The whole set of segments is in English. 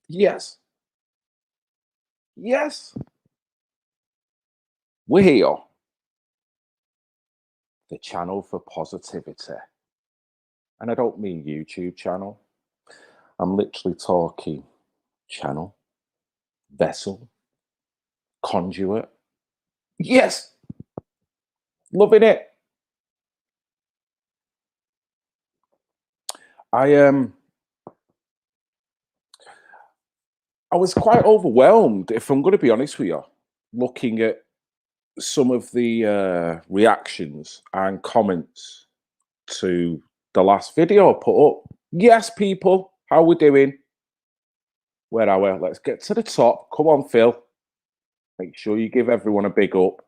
Yes. Yes. We're here, the channel for positivity. And I don't mean YouTube channel. I'm literally talking channel, vessel, conduit. Yes. Loving it. I I was quite overwhelmed, if I'm going to be honest with you, looking at some of the reactions and comments to the last video I put up. Yes, people, how we doing? Where are we? Let's get to the top. Come on, Phil. Make sure you give everyone a big up.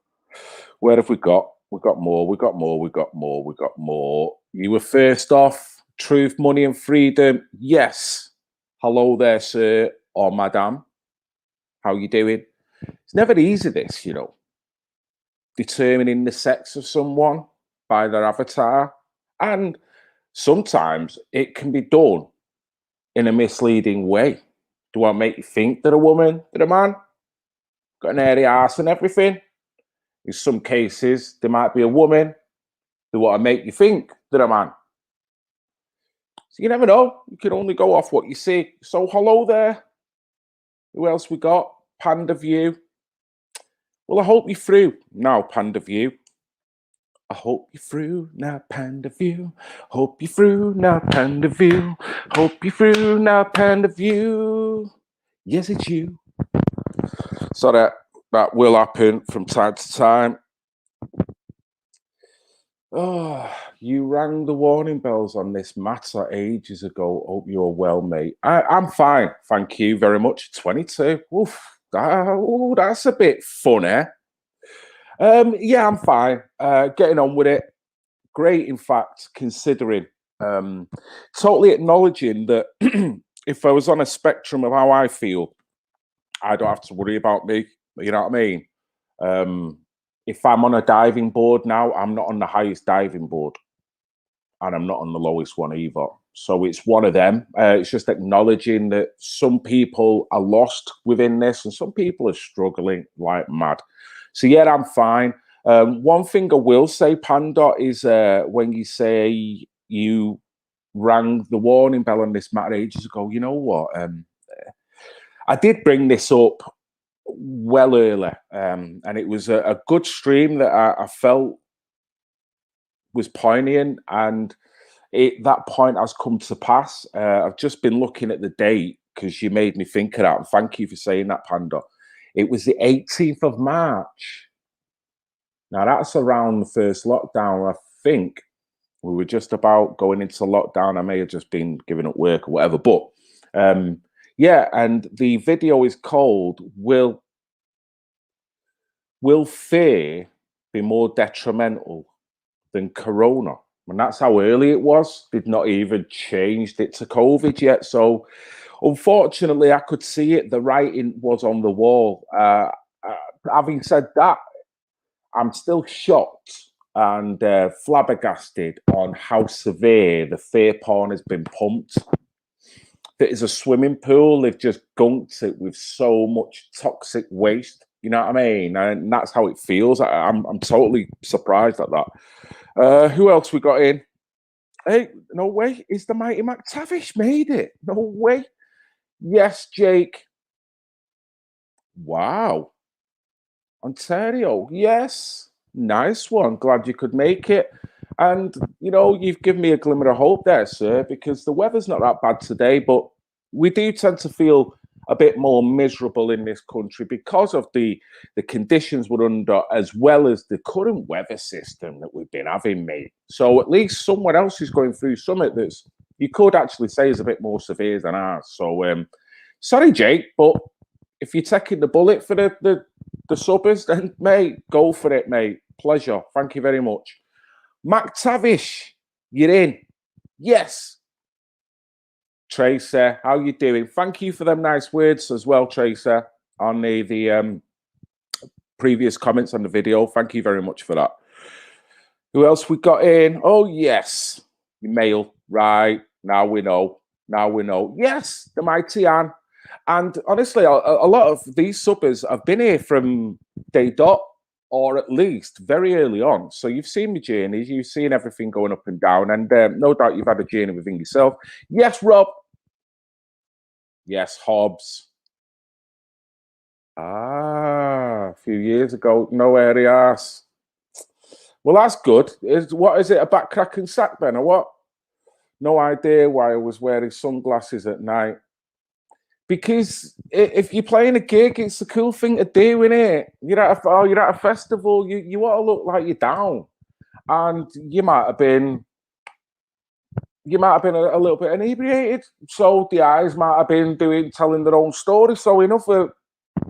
Where have we got? We've got more. We've got more. We've got more. We've got more. You were first off. Truth, money, and freedom. Yes. Hello there, sir or madam. How you doing? It's never easy, this, determining the sex of someone by their avatar. And sometimes it can be done in a misleading way. Do I make you think they're a woman, they're a man? Got an hairy ass and everything. In some cases, there might be a woman. They want to make you think they're a man. So you never know. You can only go off what you see. So hello there. Who else we got? Panda View. Well, I hope you're through now, Panda View. I hope you're through now, Panda View. Hope you're through now, Panda View. Hope you're through now, Panda View. Yes, it's you. So that will happen from time to time. Oh, you rang the warning bells on this matter ages ago. Hope you're well, mate. I'm fine. Thank you very much. 22. Oof. That's a bit funny. Yeah, I'm fine. Getting on with it. Great, in fact, considering. Totally acknowledging that if I was on a spectrum of how I feel, I don't have to worry about me. You know what I mean? If I'm on a diving board now, I'm not on the highest diving board, and I'm not on the lowest one either. So it's one of them. It's just acknowledging that some people are lost within this and some people are struggling like mad. So yeah, I'm fine. One thing I will say, Panda, is when you say you rang the warning bell on this matter ages ago, you know what? I did bring this up well earlier, and it was a good stream that I felt was poignant, and that point has come to pass. I've just been looking at the date because you made me think of that, and thank you for saying that, Panda. It was the 18th of March. Now, that's around the first lockdown. I think we were just about going into lockdown. I may have just been giving up work or whatever, but yeah, and the video is called Will Fear Be More Detrimental Than Corona? And that's how early it was. They'd not even changed it to COVID yet. So unfortunately, I could see it. The writing was on the wall. Having said that, I'm still shocked and flabbergasted on how severe the fear porn has been pumped. That is a swimming pool. They've just gunked it with so much toxic waste. You know what I mean? And that's how it feels. I'm totally surprised at that. Who else we got in? Hey, no way. Is the Mighty McTavish made it? No way. Yes, Jake. Wow. Ontario. Yes. Nice one. Glad you could make it. And, you've given me a glimmer of hope there, sir, because the weather's not that bad today, but we do tend to feel a bit more miserable in this country because of the conditions we're under, as well as the current weather system that we've been having, mate. So at least someone else is going through something that's, you could actually say, is a bit more severe than ours. So sorry, Jake, but if you're taking the bullet for the subbers, then mate, go for it, mate. Pleasure. Thank you very much. McTavish, you're in. Yes. Tracer, how you doing? Thank you for them nice words as well, Tracer, on the previous comments on the video. Thank you very much for that. Who else we got in? Oh, yes. Your mail. Right. Now we know. Now we know. Yes, the mighty Anne. And honestly, a lot of these subbers have been here from day dot, or at least very early on. So you've seen my journeys, you've seen everything going up and down, and no doubt you've had a journey within yourself. Yes, Rob. Yes, Hobbs. A few years ago, no areas. Well, that's good. What is it? A back cracking sack then, or what? No idea why I was wearing sunglasses at night. Because if you're playing a gig, it's a cool thing to do, innit? You're at a festival. You want to look like you're down, and you might have been a little bit inebriated. So the eyes might have been telling their own story. So enough of,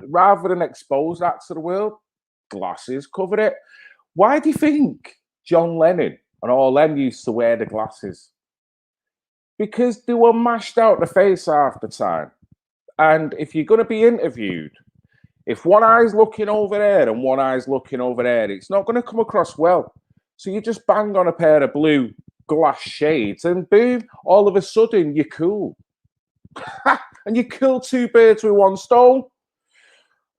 rather than expose that to the world, glasses cover it. Why do you think John Lennon and all them used to wear the glasses? Because they were mashed out the face half the time. And if you're going to be interviewed, if one eye's looking over there and one eye's looking over there, it's not going to come across well. So you just bang on a pair of blue glass shades and boom, all of a sudden you're cool. And you kill two birds with one stone.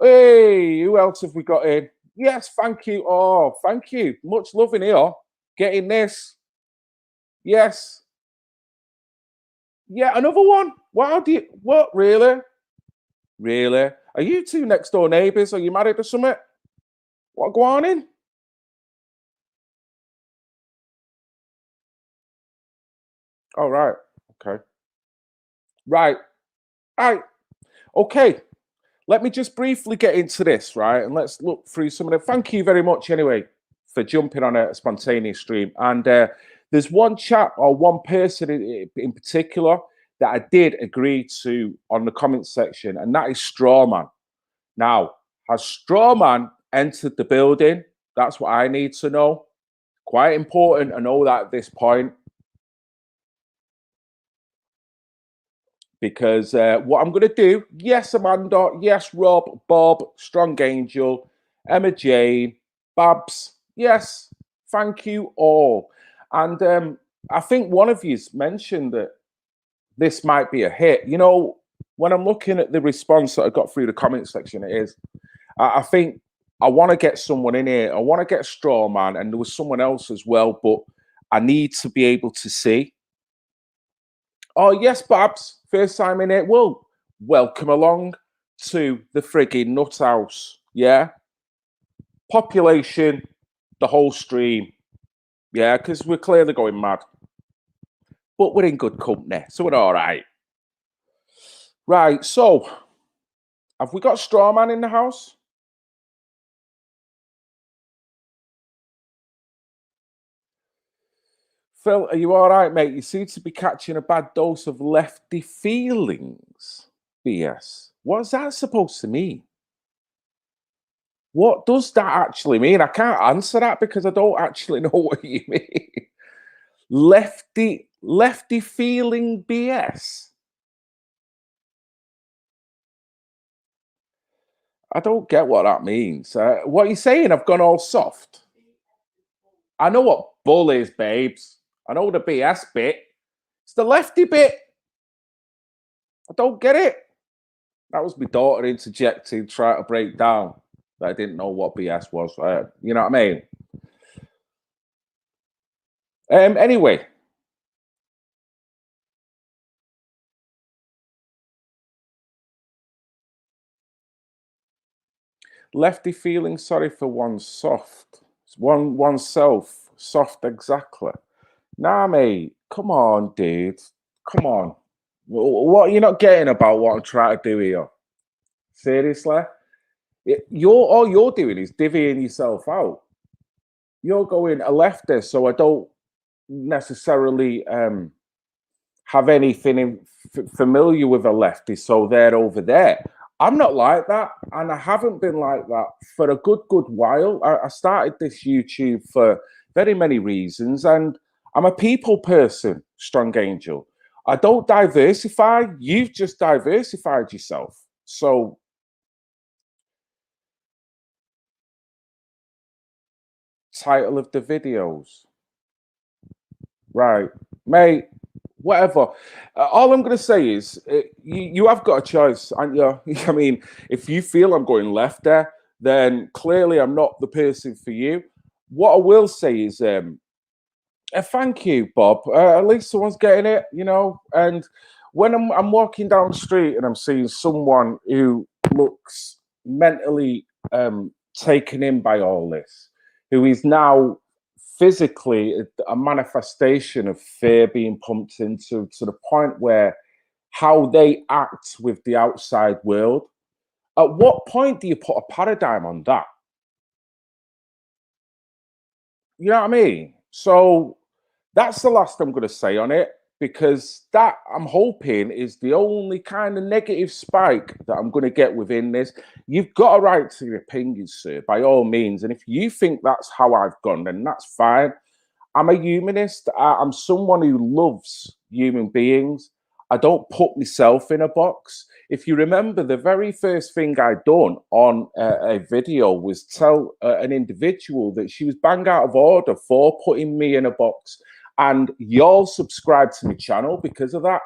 Hey, who else have we got in? Yes, thank you. Oh, thank you. Much love in here. Getting this. Yes. Yeah, another one. What, really? Really? Are you two next door neighbours? Are you married or something? What, go on in? Oh, right. Okay. Right. Right. Okay. Let me just briefly get into this, right? And let's look through some of the. Thank you very much, anyway, for jumping on a spontaneous stream. And there's one chap or one person in particular that I did agree to on the comment section, and that is Strawman. Now, has Strawman entered the building? That's what I need to know. Quite important to know that at this point. Because what I'm going to do, yes, Amanda, yes, Rob, Bob, Strong Angel, Emma Jane, Babs, yes, thank you all. And I think one of you mentioned that this might be a hit. You know, when I'm looking at the response that I got through the comment section, it is, I think I want to get someone in here. I want to get Strawman, and there was someone else as well, but I need to be able to see. Oh, yes, Babs. First time in it. Well, welcome along to the frigging nut house. Yeah. Population, the whole stream. Yeah, because we're clearly going mad. But we're in good company, so we're all right. Right, so have we got Strawman in the house? Phil, are you all right, mate? You seem to be catching a bad dose of lefty feelings. BS. What's that supposed to mean? What does that actually mean? I can't answer that because I don't actually know what you mean. Lefty feeling BS. I don't get what that means. What are you saying? I've gone all soft. I know what bull is, babes. I know the BS bit. It's the lefty bit. I don't get it. That was my daughter interjecting, trying to break down. I didn't know what BS was. You know what I mean? Anyway, lefty feeling sorry for one's soft. Oneself. Soft exactly. Nah, mate. Come on, dude. Come on. What are you not getting about what I'm trying to do here? Seriously? You're all you're doing is divvying yourself out. You're going a leftist, so I don't necessarily have anything familiar with a leftist, so they're over there. I'm not like that, and I haven't been like that for a good while. I started this YouTube for very many reasons, and I'm a people person, Strong Angel. I don't diversify. You've just diversified yourself. So, title of the videos, right, mate? whatever. All I'm going to say is you have got a choice, aren't you? I mean, if you feel I'm going left there, then clearly I'm not the person for you. What I will say is, thank you, Bob. At least someone's getting it, you know. And when I'm walking down the street and I'm seeing someone who looks mentally taken in by all this, who is now physically a manifestation of fear being pumped into to the point where how they act with the outside world. At what point do you put a paradigm on that? You know what I mean? So that's the last I'm going to say on it, because that I'm hoping is the only kind of negative spike that I'm going to get within this. You've got a right to your opinion, sir, by all means. And if you think that's how I've gone, then that's fine. I'm a humanist. I'm someone who loves human beings. I don't put myself in a box. If you remember, the very first thing I done on a video was tell an individual that she was bang out of order for putting me in a box. And y'all subscribe to my channel because of that.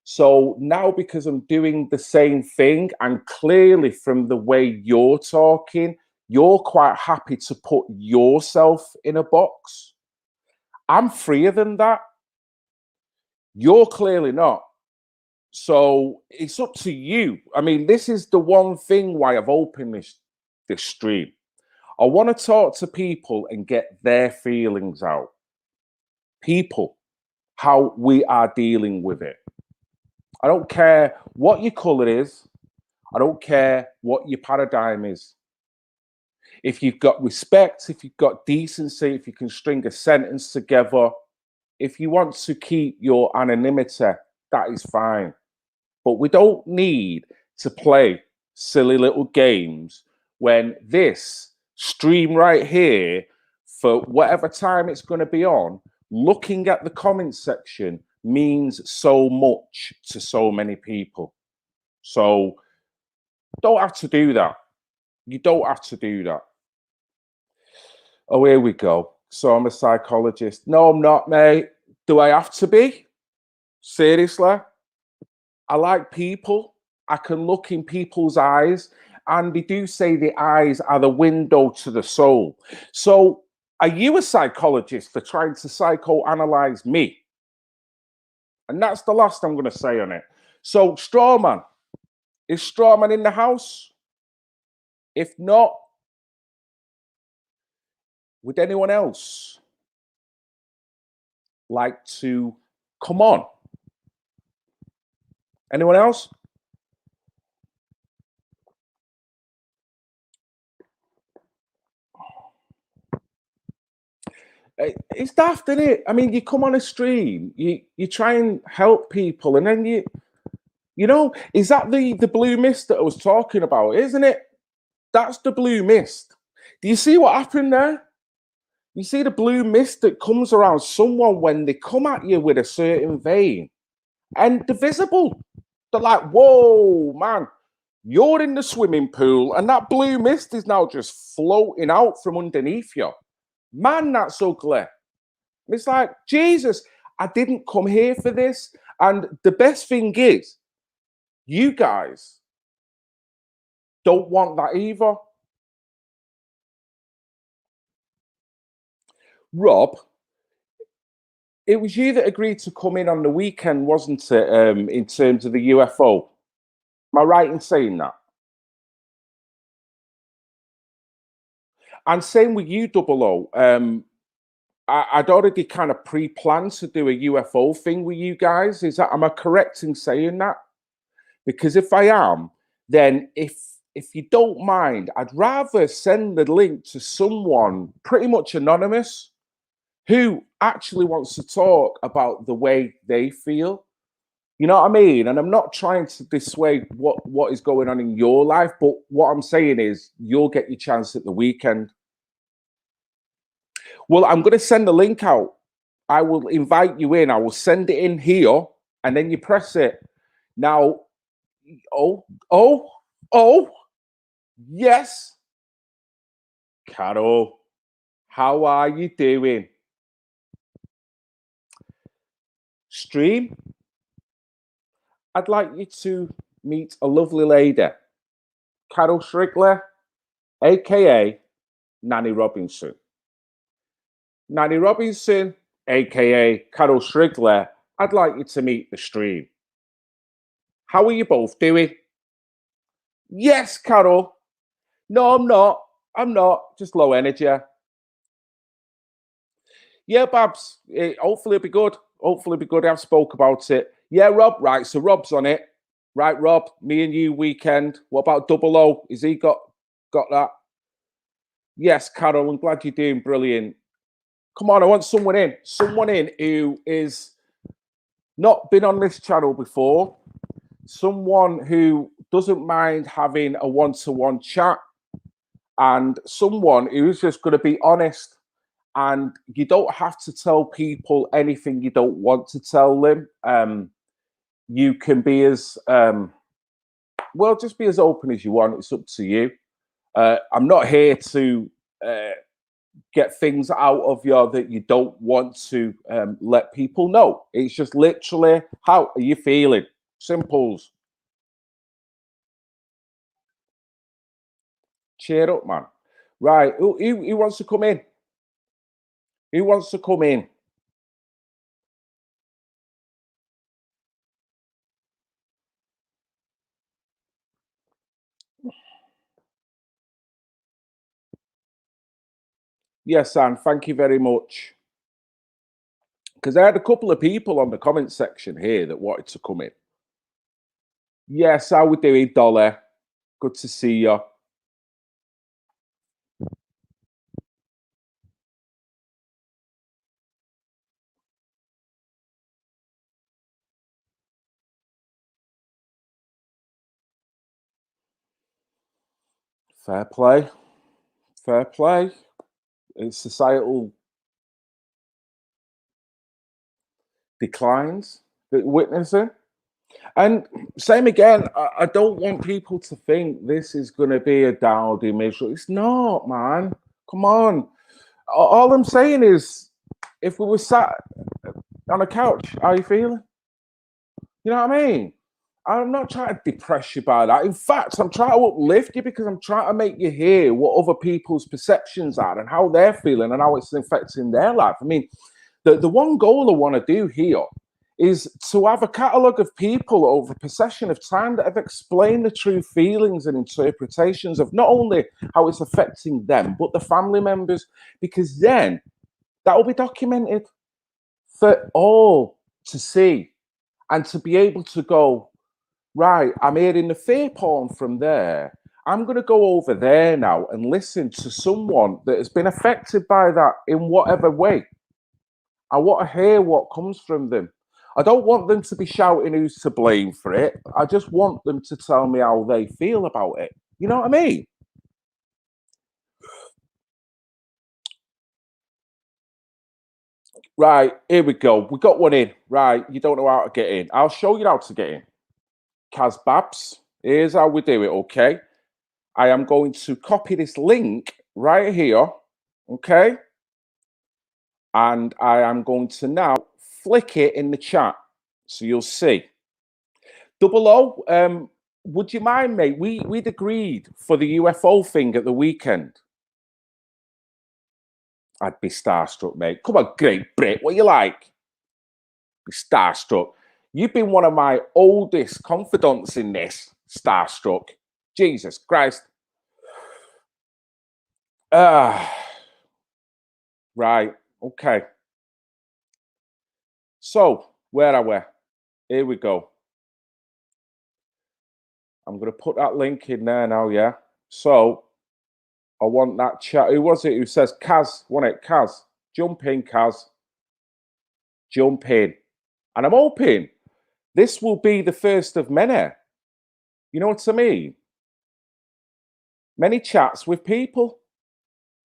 So now, because I'm doing the same thing, and clearly from the way you're talking, you're quite happy to put yourself in a box. I'm freer than that. You're clearly not. So it's up to you. I mean, this is the one thing why I've opened this stream. I want to talk to people and get their feelings out. People, how we are dealing with it. I don't care what your color is. I don't care what your paradigm is. If you've got respect, if you've got decency, if you can string a sentence together, if you want to keep your anonymity, that is fine. But we don't need to play silly little games when this stream right here, for whatever time it's going to be on, looking at the comment section means so much to so many people. So don't have to do that. You don't have to do that. Oh, here we go. So I'm a psychologist. No, I'm not, mate. Do I have to be? Seriously? I like people. I can look in people's eyes, and they do say the eyes are the window to the soul. So are you a psychologist for trying to psychoanalyze me? And that's the last I'm going to say on it. So Strawman, is Strawman in the house? If not, would anyone else like to come on? Anyone else? It's daft, isn't it? I mean, you come on a stream, you try and help people, and then you know, is that the blue mist that I was talking about, isn't it? That's the blue mist. Do you see what happened there? You see the blue mist that comes around someone when they come at you with a certain vein, and they're visible. They're like, whoa, man, you're in the swimming pool, and that blue mist is now just floating out from underneath you. Man, that's ugly. It's like, Jesus, I didn't come here for this. And the best thing is, you guys don't want that either. Rob, it was you that agreed to come in on the weekend, wasn't it? In terms of the UFO. Am I right in saying that? And same with you, Double O. I'd already kind of pre-planned to do a UFO thing with you guys. Am I correct in saying that? Because if I am, then if you don't mind, I'd rather send the link to someone pretty much anonymous who actually wants to talk about the way they feel. You know what I mean? And I'm not trying to dissuade what is going on in your life, but what I'm saying is you'll get your chance at the weekend. Well, I'm going to send the link out. I will invite you in. I will send it in here, and then you press it. Now, oh, yes. Carol, how are you doing? stream, I'd like you to meet a lovely lady, Carol Shrigler, aka Nanny Robinson. Nanny Robinson, aka Carol Shrigler, I'd like you to meet the stream. How are you both doing? Yes, Carol. No, I'm not. I'm not. Just low energy. Yeah, Babs. Hopefully it'll be good. Hopefully it'll be good. I've spoke about it. Yeah, Rob. Right. So Rob's on it. Right, Rob. Me and you weekend. What about Double O? Is he got that? Yes, Carol. I'm glad you're doing brilliant. Come on, I want someone in. Someone in who is not been on this channel before. Someone who doesn't mind having a one-to-one chat, and someone who's just going to be honest. And you don't have to tell people anything you don't want to tell them. You can be as well, just be as open as you want. It's up to you. I'm not here to get things out of you that you don't want to let people know. It's just literally, how are you feeling? Simples. Cheer up, man. Right, who wants to come in? Who wants to come in? Yes, Anne, thank you very much. Because I had a couple of people on the comment section here that wanted to come in. Yes, how we doing, Dolly? Good to see you. Fair play. Fair play. It's societal declines that we're witnessing. And same again, I don't want people to think this is going to be a dowdy miserable. It's not, man. Come on. All I'm saying is, if we were sat on a couch, how are you feeling? You know what I mean? I'm not trying to depress you by that. In fact, I'm trying to uplift you because I'm trying to make you hear what other people's perceptions are and how they're feeling and how it's affecting their life. I mean, the one goal I want to do here is to have a catalogue of people over a possession of time that have explained the true feelings and interpretations of not only how it's affecting them, but the family members, because then that will be documented for all to see and to be able to go, right, I'm hearing the fear porn from there. I'm going to go over there now and listen to someone that has been affected by that in whatever way. I want to hear what comes from them. I don't want them to be shouting who's to blame for it. I just want them to tell me how they feel about it. You know what I mean? Right, here we go. We got one in. Right, you don't know how to get in. I'll show you how to get in. Kaz Babs, here's how we do it, okay? I am going to copy this link right here, okay? And I am going to now flick it in the chat so you'll see. Double O, would you mind, mate? We'd agreed for the UFO thing at the weekend. I'd be starstruck, mate. Come on, Great Brit, what you like? Be starstruck. You've been one of my oldest confidants in this, starstruck. Jesus Christ. Right, okay. So, where are we? Here we go. I'm going to put that link in there now, yeah? So, I want that chat. Who was it who says, Kaz, wasn't it? Kaz, jump in, Kaz. Jump in. And I'm hoping this will be the first of many. You know what I mean? Many chats with people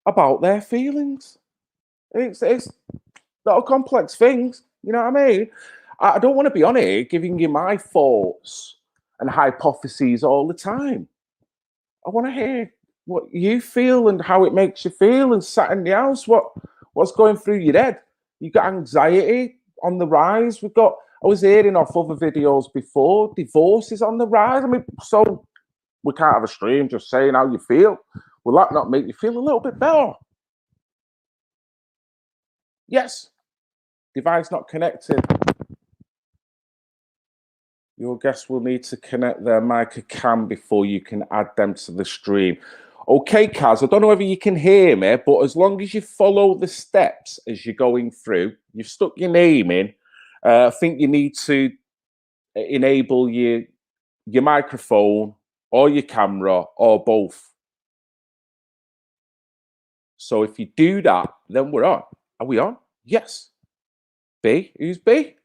about their feelings. It's not a complex things. You know what I mean? I don't want to be on here giving you my thoughts and hypotheses all the time. I want to hear what you feel and how it makes you feel and sat in the house. What's going through your head? You got anxiety? on the rise. I was hearing off other videos before, divorce is on the rise. I mean, so we can't have a stream just saying how you feel. Will that not make you feel a little bit better? Yes. Device not connected. Your guests will need to connect their mic or cam before you can add them to the stream. Okay, Kaz, I don't know whether you can hear me, but as long as you follow the steps as you're going through, you've stuck your name in. I think you need to enable your microphone or your camera or both. So if you do that, then we're on. Are we on? Yes. B? Who's B?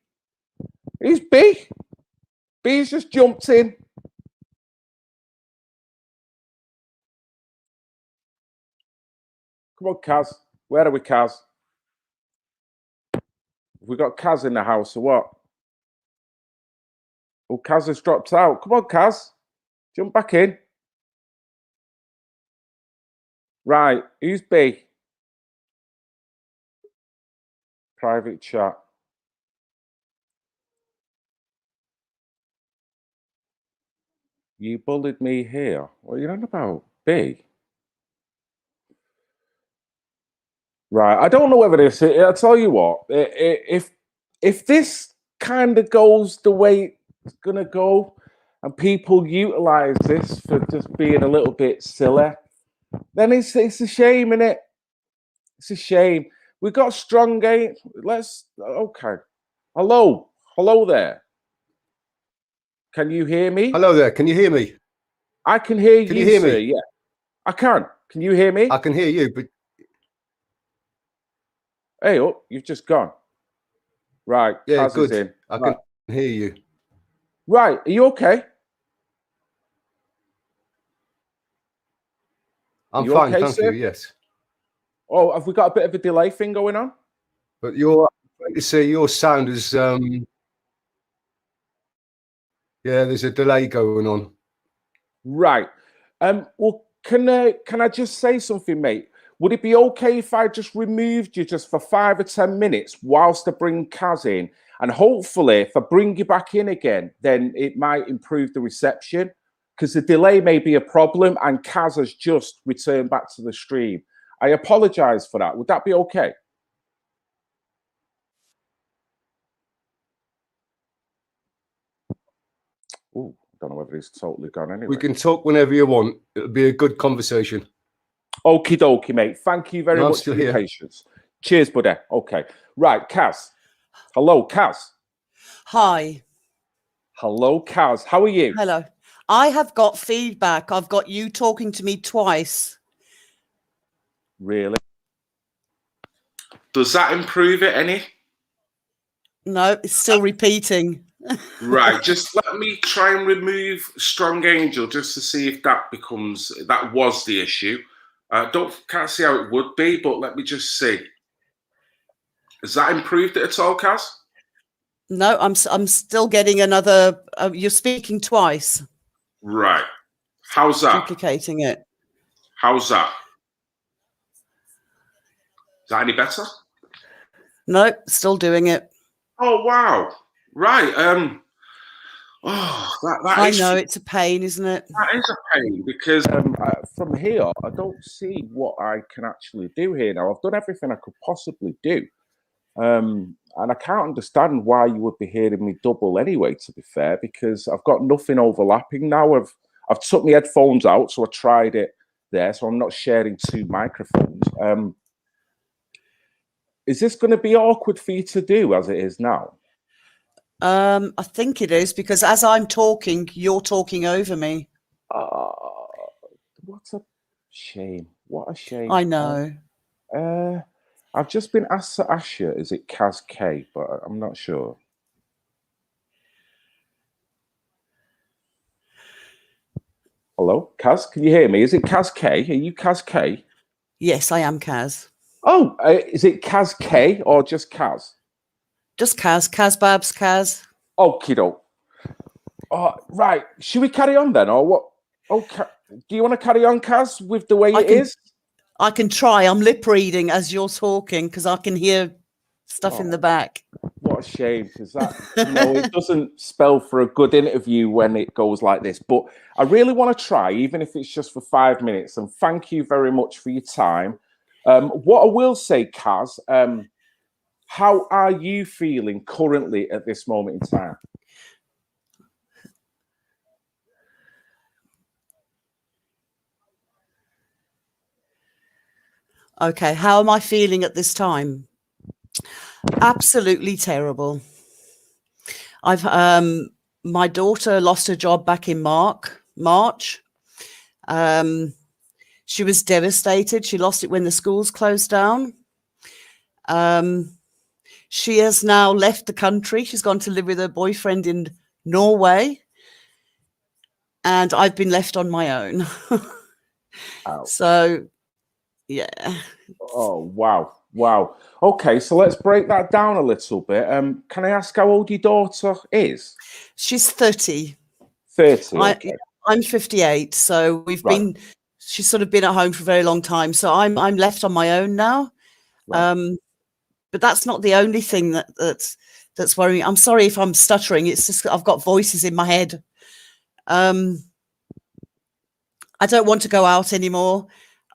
Who's B? B's just jumped in. Come on, Kaz. Where are we, Kaz? Have we got Kaz in the house or what? Oh, Kaz has dropped out. Come on, Kaz. Jump back in. Right. Who's B? Private chat. You bullied me here. What are you on about? B? Right. I don't know whether this. I'll tell you what. If this kind of goes the way it's gonna go, and people utilize this for just being a little bit silly, then it's a shame, isn't it? It's a shame. We've got strong game. Okay. Hello there. Can you hear me? Hello there. Can you hear me? I can hear you. Can you hear sir. me? Yeah, I can. Can you hear me? I can hear you, but hey, oh, you've just gone. Right. Yeah, Kaz good. is in. I can hear you. Right. Are you okay? I'm fine, okay, thank sir? you. Yes. Oh, have we got a bit of a delay thing going on? But your sound is yeah, there's a delay going on. Right. Well, can I just say something, mate? Would it be okay if I just removed you just for 5 or 10 minutes whilst I bring Kaz in? And hopefully, if I bring you back in again, then it might improve the reception, because the delay may be a problem and Kaz has just returned back to the stream. I apologize for that. Would that be okay? Oh, I don't know whether he's totally gone anyway. We can talk whenever you want. It'll be a good conversation. Okie dokie, mate. Thank you very much for your patience. Cheers, buddy. Okay. Right, Kaz. Hello, Kaz. Hi. Hello, Kaz. How are you? Hello. I have got feedback. I've got you talking to me twice. Really? Does that improve it any? No, it's still repeating. Right. Just let me try and remove Strong Angel just to see if that was the issue. Can't see how it would be, but let me just see. Has that improved it at all, Kaz? No, I'm still getting another. You're speaking twice. Right. How's that? Duplicating it. How's that? Is that any better? No, still doing it. Oh wow! Right. Oh, that I know it's a pain, isn't it? That is a pain because from here I don't see what I can actually do here now. I've done everything I could possibly do, and I can't understand why you would be hearing me double anyway. To be fair, because I've got nothing overlapping now. I've took my headphones out, so I tried it there, so I'm not sharing two microphones. Is this going to be awkward for you to do as it is now? I think it is, because as I'm talking, you're talking over me. What a shame. What a shame. I know. I've just been asked to ask you, is it Kaz K? But I'm not sure. Hello, Kaz, can you hear me? Is it Kaz K? Are you Kaz K? Yes, I am Kaz. Oh, is it Kaz K or just Kaz? Just Kaz. Kaz Babs, Kaz. Okie doke. Right. Should we carry on then, or what? Okay. Do you want to carry on, Kaz, with the way it is? I can try. I'm lip reading as you're talking because I can hear stuff in the back. What a shame, because that, it doesn't spell for a good interview when it goes like this. But I really want to try, even if it's just for 5 minutes. And thank you very much for your time. What I will say, Kaz, how are you feeling currently at this moment in time? Okay, how am I feeling at this time? Absolutely terrible. I've my daughter lost her job back in March. She was devastated. She lost it when the schools closed down. She has now left the country. She's gone to live with her boyfriend in Norway. And I've been left on my own. So, yeah. Oh, wow. Wow. Okay, so let's break that down a little bit. Can I ask how old your daughter is? She's 30. 30. Okay. I'm 58. So she's sort of been at home for a very long time. So I'm left on my own now. Right. But that's not the only thing that's worrying. I'm sorry if I'm stuttering. It's just I've got voices in my head. I don't want to go out anymore.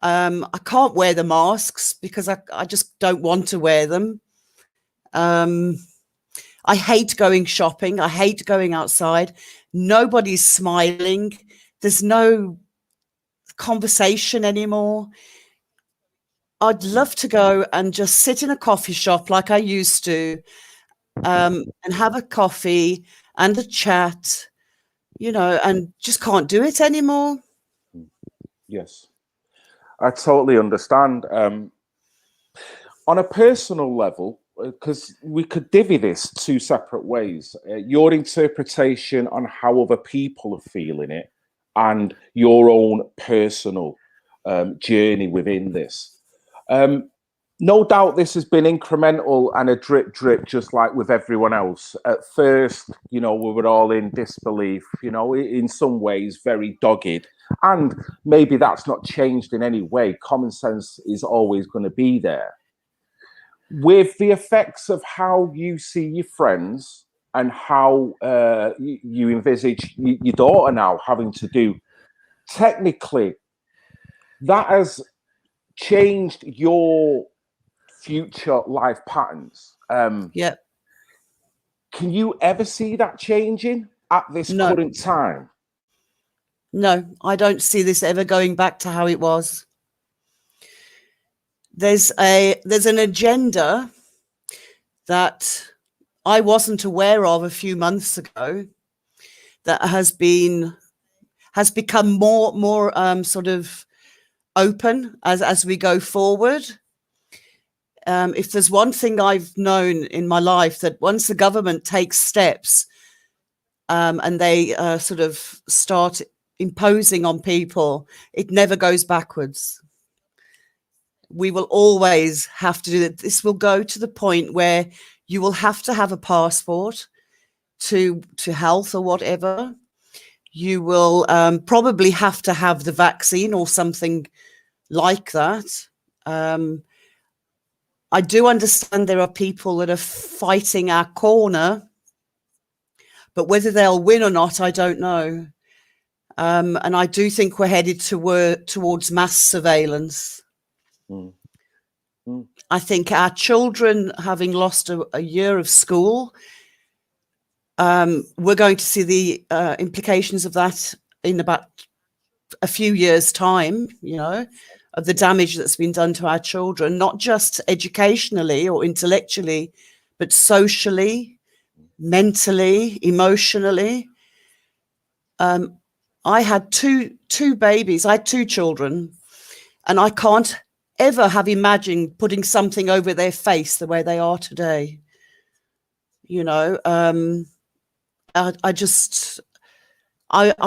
I can't wear the masks because I just don't want to wear them. I hate going shopping. I hate going outside. Nobody's smiling. There's no conversation anymore. I'd love to go and just sit in a coffee shop like I used to, and have a coffee and a chat, and just can't do it anymore. Yes, I totally understand. On a personal level, because we could divvy this two separate ways, your interpretation on how other people are feeling it and your own personal journey within this. No doubt this has been incremental and a drip, just like with everyone else. At first, we were all in disbelief, in some ways very dogged. And maybe that's not changed in any way. Common sense is always going to be there. With the effects of how you see your friends and how you envisage your daughter now having to do, technically, that has changed your future life patterns. Yeah. Can you ever see that changing at this current time? No, I don't see this ever going back to how it was. There's an agenda that I wasn't aware of a few months ago that has become more sort of open as we go forward. If there's one thing I've known in my life, that once the government takes steps and they sort of start imposing on people, it never goes backwards. We will always have to do that. This will go to the point where you will have to have a passport to health or whatever. You will probably have to have the vaccine or something like that. I do understand there are people that are fighting our corner, but whether they'll win or not, I don't know. And I do think we're headed towards mass surveillance. I think our children, having lost a year of school, we're going to see the implications of that in about a few years' time, of the damage that's been done to our children, not just educationally or intellectually, but socially, mentally, emotionally. I had two babies. I had two children, and I can't ever have imagined putting something over their face the way they are today. I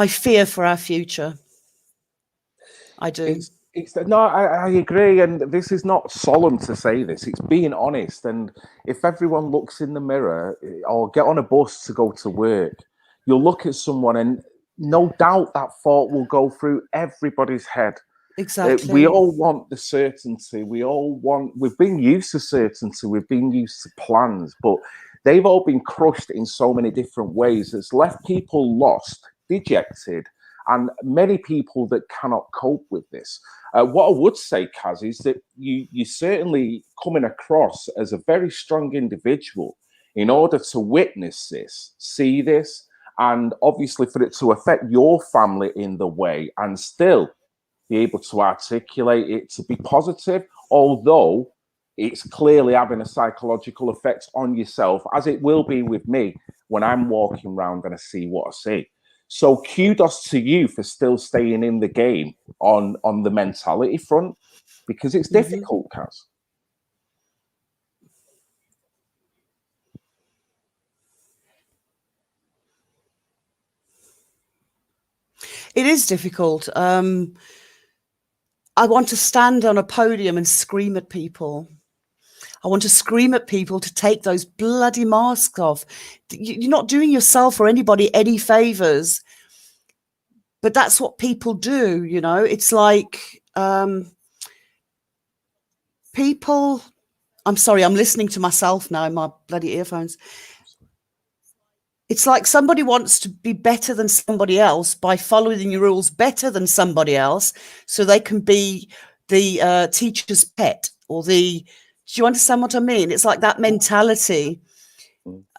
fear for our future. I do. I agree, and this is not solemn to say this. It's being honest, and if everyone looks in the mirror or get on a bus to go to work, you'll look at someone, and no doubt that thought will go through everybody's head. Exactly. We all want the certainty. We've been used to certainty. We've been used to plans, but they've all been crushed in so many different ways. It's left people lost, dejected, and many people that cannot cope with this. What I would say, Kaz, is that you certainly coming across as a very strong individual in order to witness this, see this, and obviously for it to affect your family in the way and still be able to articulate it to be positive, although it's clearly having a psychological effect on yourself, as it will be with me when I'm walking around and I see what I see. So kudos to you for still staying in the game on the mentality front, because it's difficult, Kaz. It is difficult. I want to stand on a podium and scream at people. I want to scream at people to take those bloody masks off. You're not doing yourself or anybody any favors, but that's what people do. You know, it's like people. I'm sorry, I'm listening to myself now in my bloody earphones. It's like somebody wants to be better than somebody else by following the rules better than somebody else so they can be the teacher's pet or the, do you understand what I mean? It's like that mentality.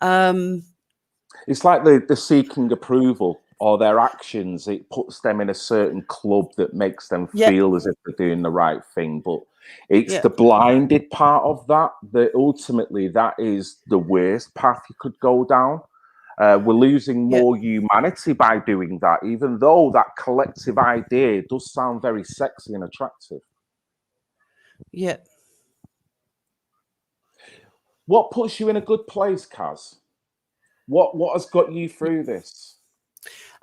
It's like the seeking approval or their actions. It puts them in a certain club that makes them feel as if they're doing the right thing. But it's the blinded part of that ultimately that is the worst path you could go down. We're losing more humanity by doing that, even though that collective idea does sound very sexy and attractive. Yeah. What puts you in a good place, Kaz? What has got you through this?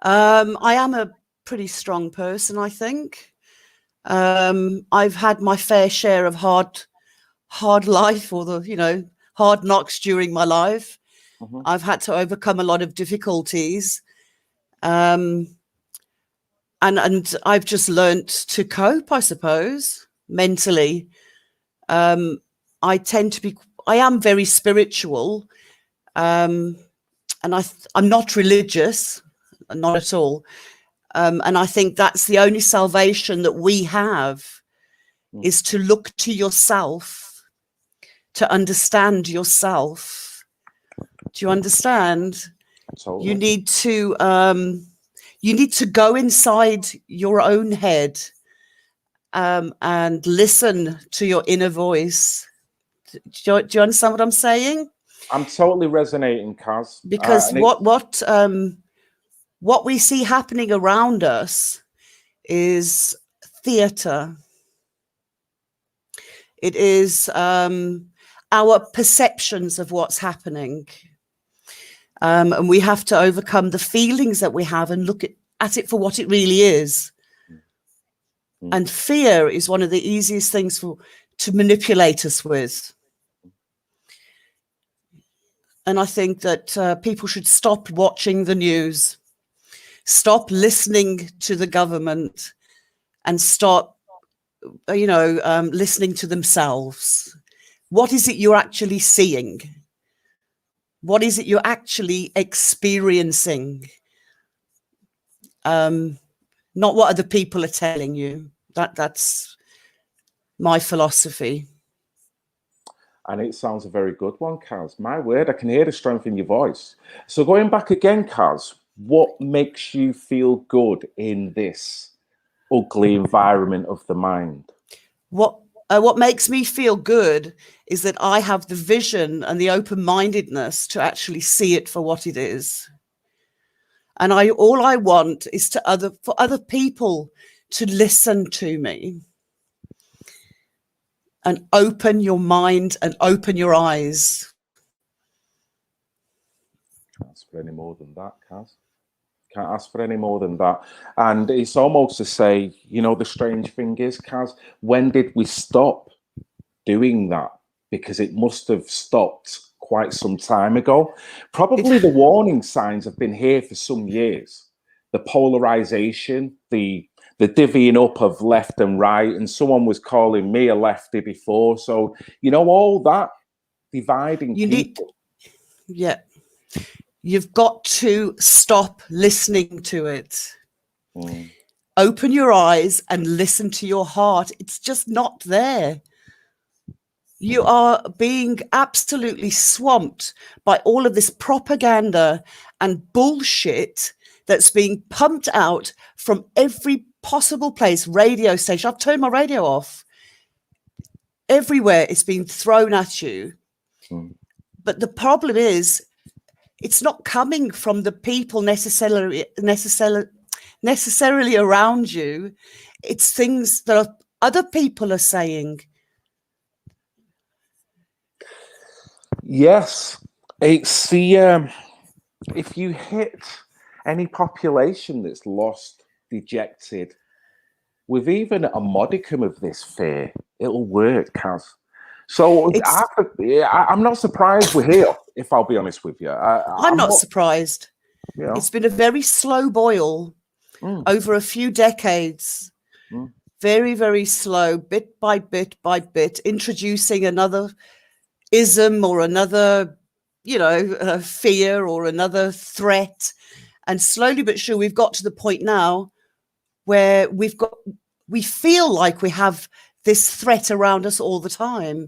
I am a pretty strong person, I think. I've had my fair share of hard life, or the hard knocks during my life. I've had to overcome a lot of difficulties, and I've just learnt to cope, I suppose, mentally. I am very spiritual, and I'm not religious, not at all. And I think that's the only salvation that we have is to look to yourself, to understand yourself. Do you understand? Totally. You need to go inside your own head and listen to your inner voice. Do you understand what I'm saying? I'm totally resonating, Kaz. Because what we see happening around us is theatre. It is our perceptions of what's happening. And we have to overcome the feelings that we have and look at it for what it really is. And fear is one of the easiest things to manipulate us with. And I think that people should stop watching the news, stop listening to the government, and start, listening to themselves. What is it you're actually seeing? What is it you're actually experiencing? Not what other people are telling you. That's my philosophy. And it sounds a very good one, Kaz. My word, I can hear the strength in your voice. So going back again, Kaz, what makes you feel good in this ugly environment of the mind? What makes me feel good is that I have the vision and the open-mindedness to actually see it for what it is. And all I want is for other people to listen to me and open your mind and open your eyes. Can't ask for any more than that, Kaz. Can't ask for any more than that. And it's almost to say, the strange thing is, Kaz, when did we stop doing that? Because it must have stopped quite some time ago. Probably the warning signs have been here for some years. The polarization, the divvying up of left and right, and someone was calling me a lefty before. So, all that dividing people. Yeah. You've got to stop listening to it. Mm. Open your eyes and listen to your heart. It's just not there. You are being absolutely swamped by all of this propaganda and bullshit that's being pumped out from every possible place, radio station. I've turned my radio off. Everywhere it's being thrown at you. Mm. But the problem is, it's not coming from the people necessarily around you. It's things that other people are saying. Yes, it's the if you hit any population that's lost, dejected, with even a modicum of this fear, it'll work, Kaz. So I'm not surprised we're here, if I'll be honest with you. I'm not surprised. You know. It's been a very slow boil over a few decades. Very, very slow, bit by bit by bit, introducing another ism or another, fear or another threat. And slowly but sure, we've got to the point now where we feel like we have this threat around us all the time,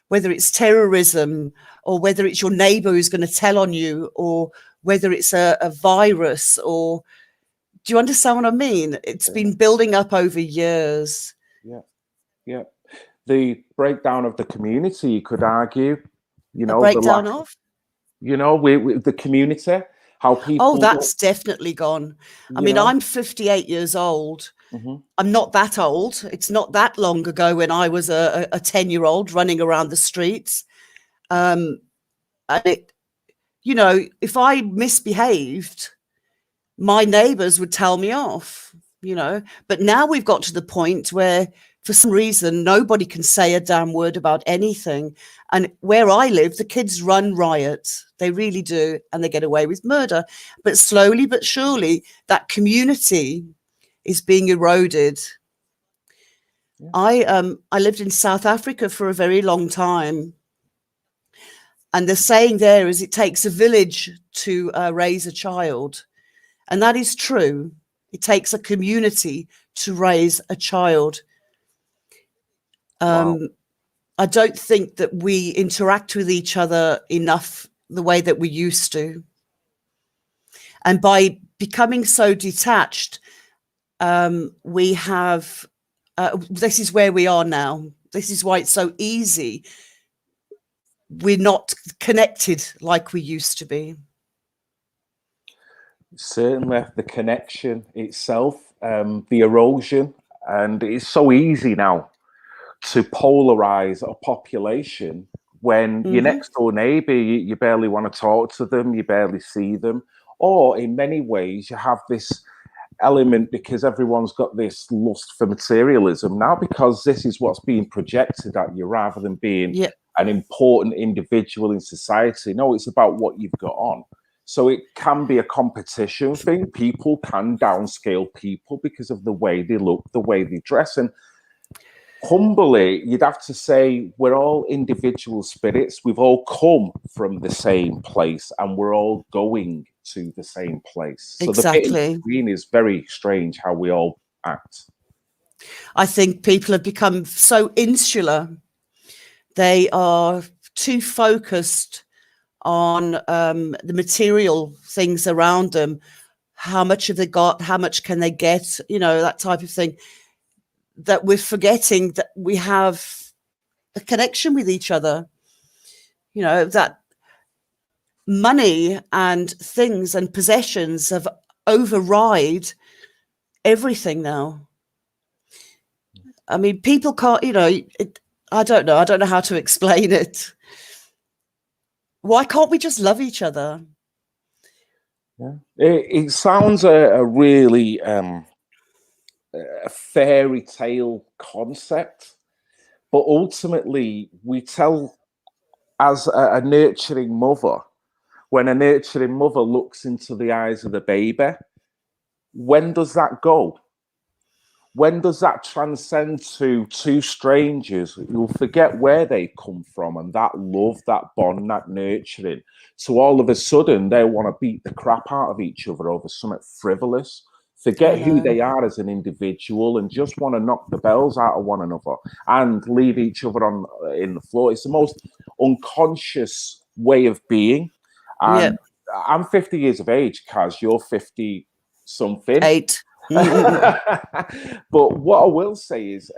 whether it's terrorism or whether it's your neighbor who's going to tell on you, or whether it's a virus, or do you understand what I mean? It's been building up over years. Yeah. The breakdown of the community, you could argue, The breakdown of? With the community, how people... Oh, that's definitely gone. I mean, I'm 58 years old. I'm not that old. It's not that long ago when I was a 10-year-old running around the streets. And if I misbehaved, my neighbors would tell me off, But now we've got to the point where, for some reason, nobody can say a damn word about anything. And where I live, the kids run riots. They really do. And they get away with murder. But slowly but surely, that community is being eroded. I lived in South Africa for a very long time. And the saying there is, it takes a village to raise a child. And that is true. It takes a community to raise a child. Wow. I don't think that we interact with each other enough the way that we used to. And by becoming so detached, we have, this is where we are now. This is why it's so easy. We're not connected like we used to be. Certainly, the connection itself, the erosion, and it's so easy now to polarize a population when your next door neighbor, you barely want to talk to them, you barely see them, or in many ways you have this element because everyone's got this lust for materialism now, because this is what's being projected at you rather than being an important individual in society. No, it's about what you've got on. So it can be a competition thing. People can downscale people because of the way they look, the way they dress. And humbly, you'd have to say we're all individual spirits. We've all come from the same place and we're all going to the same place. So exactly. The bit in between is very strange how we all act. I think people have become so insular. They are too focused on the material things around them. How much have they got? How much can they get? That type of thing. That we're forgetting that we have a connection with each other. That money and things and possessions have override everything now. I mean, people can't, I don't know. I don't know how to explain it. Why can't we just love each other? Yeah, it sounds a really a fairy tale concept, but ultimately we tell as a nurturing mother, when a nurturing mother looks into the eyes of the baby, when does that go? when does that transcend to two strangers? You'll forget where they come from and that love, that bond, that nurturing. So all of a sudden, they want to beat the crap out of each other over something frivolous. Forget who know. they are as an individual and just want to knock the bells out of one another and leave each other on in the floor. It's the most unconscious way of being. And I'm 50 years of age, Kaz. You're 50 something. 8. But what I will say is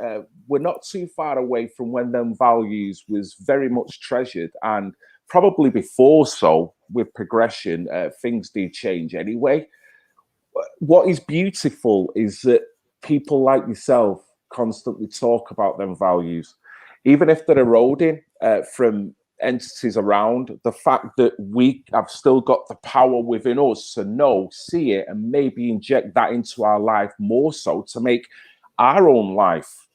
we're not too far away from when them values was very much treasured, and probably before so with progression things do change anyway. What is beautiful is that people like yourself constantly talk about them values, even if they're eroding from entities around. The fact that we have still got the power within us to know, see it, and maybe inject that into our life more so to make our own life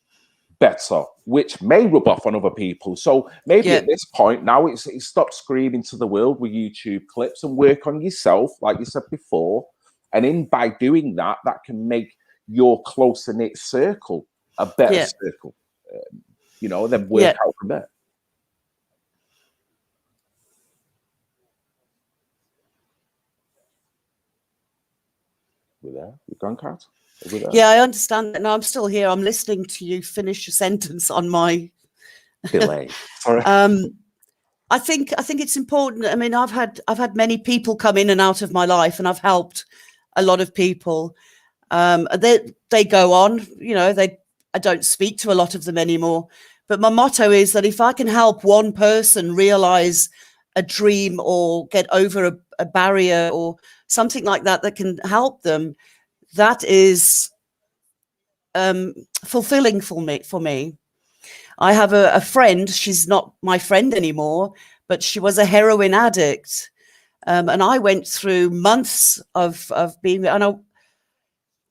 better, which may rub off on other people. So maybe at this point now it's stop screaming to the world with YouTube clips and work on yourself, like you said before. And by doing that, that can make your closer knit circle a better circle. Then work out from there. We're there. We've gone, Kat? Yeah, I understand that. No, I'm still here. I'm listening to you finish your sentence on my delay. Sorry. I think it's important. I mean, I've had many people come in and out of my life, and I've helped a lot of people. They go on, I don't speak to a lot of them anymore. But my motto is that if I can help one person realize a dream or get over a barrier or something like that can help them, that is fulfilling for me. I have a friend. She's not my friend anymore, but she was a heroin addict. And I went through months of being, and I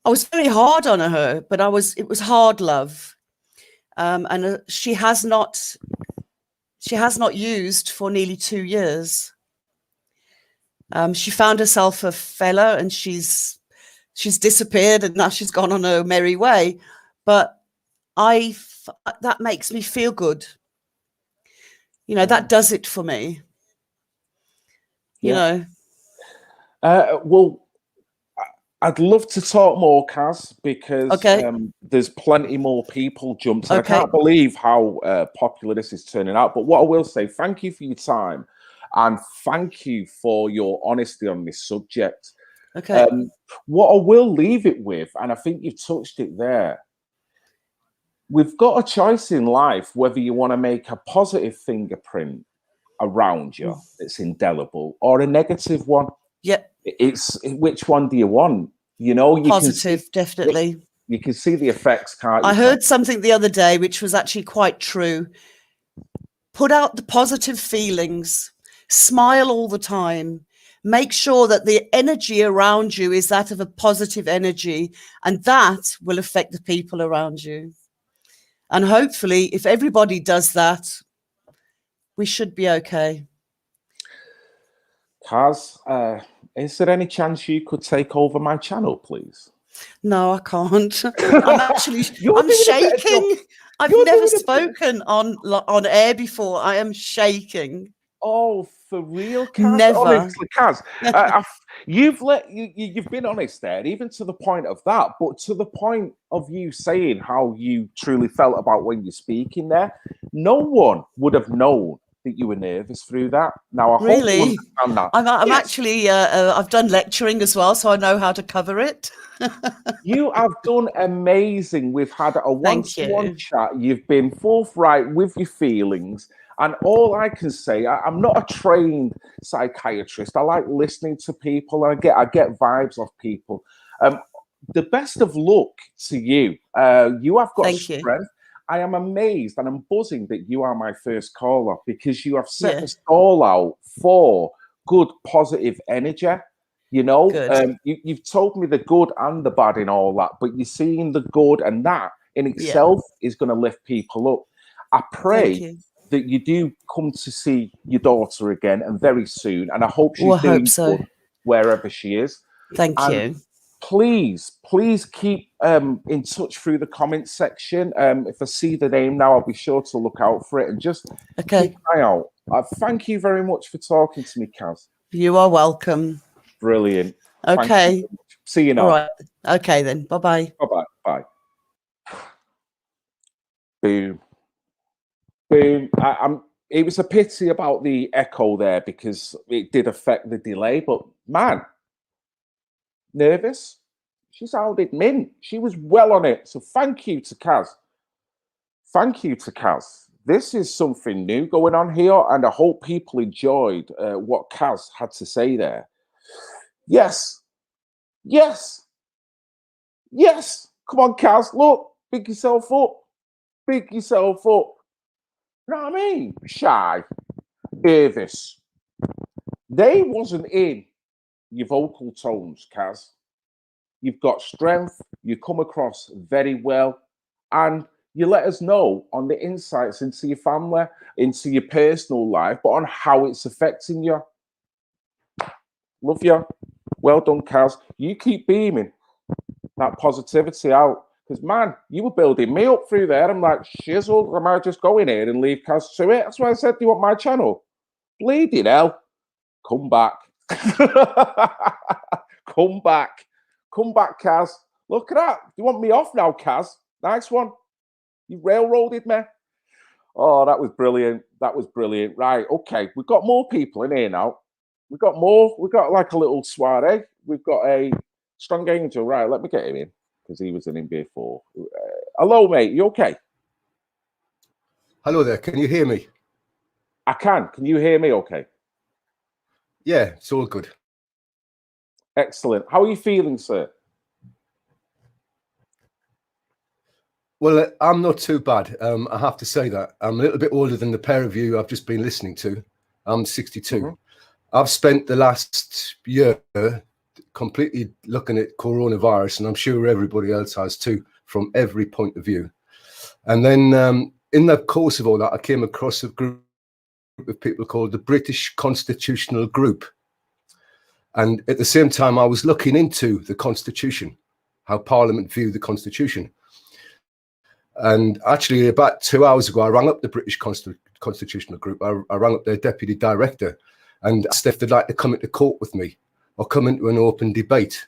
was very hard on her, but it was hard love. And she has not used for nearly 2 years. She found herself a fella, and she's disappeared, and now she's gone on her merry way. But that makes me feel good. That does it for me. Well, I'd love to talk more, Kaz, because there's plenty more people jumped. I can't believe how popular this is turning out. But what I will say, thank you for your time, and thank you for your honesty on this subject. What I will leave it with, and I think you've touched it there, we've got a choice in life whether you want to make a positive fingerprint around you that's indelible or a negative one. It's which one do you want? Positive, definitely. You can see the effects, can't you? I heard something the other day which was actually quite true. Put out the positive feelings, smile all the time, make sure that the energy around you is that of a positive energy, and that will affect the people around you. And hopefully, if everybody does that, we should be okay. Kaz, is there any chance you could take over my channel, please? No, I can't. I'm shaking. I've never spoken on air before. I am shaking. Oh, for real, Kaz? Never. Honestly, Kaz, you've been honest there, even to the point of that, but to the point of you saying how you truly felt about when you're speaking there, no one would have known that you were nervous through that. Now, I hope you understand that. I'm actually, I've done lecturing as well, so I know how to cover it. You have done amazing. We've had a one-to-one chat. You've been forthright with your feelings. And all I can say, I'm not a trained psychiatrist. I like listening to people. I get vibes off people. The best of luck to you. You have got strength. I am amazed and I'm buzzing that you are my first caller, because you have set the stall out for good, positive energy. You've told me the good and the bad in all that, but you're seeing the good, and that in itself is going to lift people up. I pray that you do come to see your daughter again, and very soon. And I hope she's doing good wherever she is. Thank you. please keep in touch through the comments section. If I see the name now, I'll be sure to look out for it and just Okay. keep an eye out. Thank you very much for talking to me, Kaz. You are welcome. Brilliant. Thank you Okay. very much. See you now. All right. Okay then. Bye-bye. Bye-bye. Bye. Boom. Boom. It was a pity about the echo there because it did affect the delay, but man, nervous. She sounded mint. She was well on it. So thank you to Kaz. Thank you to Kaz. This is something new going on here, and I hope people enjoyed what Kaz had to say there. Yes. Yes. Yes. Come on, Kaz. Look, big yourself up. Big yourself up. You know what I mean? Shy. Nervous. They wasn't in your vocal tones, Kaz. You've got strength. You come across very well. And you let us know on the insights into your family, into your personal life, but on how it's affecting you. Love you. Well done, Kaz. You keep beaming that positivity out. Because, man, you were building me up through there. I'm like, shizzle, I might just go in here and leave Kaz to it. That's why I said, do you want my channel? Bleeding hell. Come back. Come back. Come back, Kaz. Look at that. You want me off now, Kaz? Nice one. You railroaded me. Oh, that was brilliant. That was brilliant. Right, okay. We've got more people in here now. We've got more. We've got like a little soiree. We've got a Strong Angel. Right, let me get him in because he was in before. Hello, mate. You okay? Hello there. Can you hear me? I can. Can you hear me okay? Yeah, it's all good. Excellent. How are you feeling, sir? Well, I'm not too bad. I have to say that. I'm a little bit older than the pair of you I've just been listening to. I'm 62. Mm-hmm. I've spent the last year completely looking at coronavirus, and I'm sure everybody else has too, from every point of view. And then in the course of all that, I came across a group of people called the British Constitutional Group. And at the same time, I was looking into the Constitution, how Parliament viewed the Constitution. And actually, about 2 hours ago, I rang up the British Constitutional Group. I rang up their deputy director and asked if they'd like to come into court with me or come into an open debate.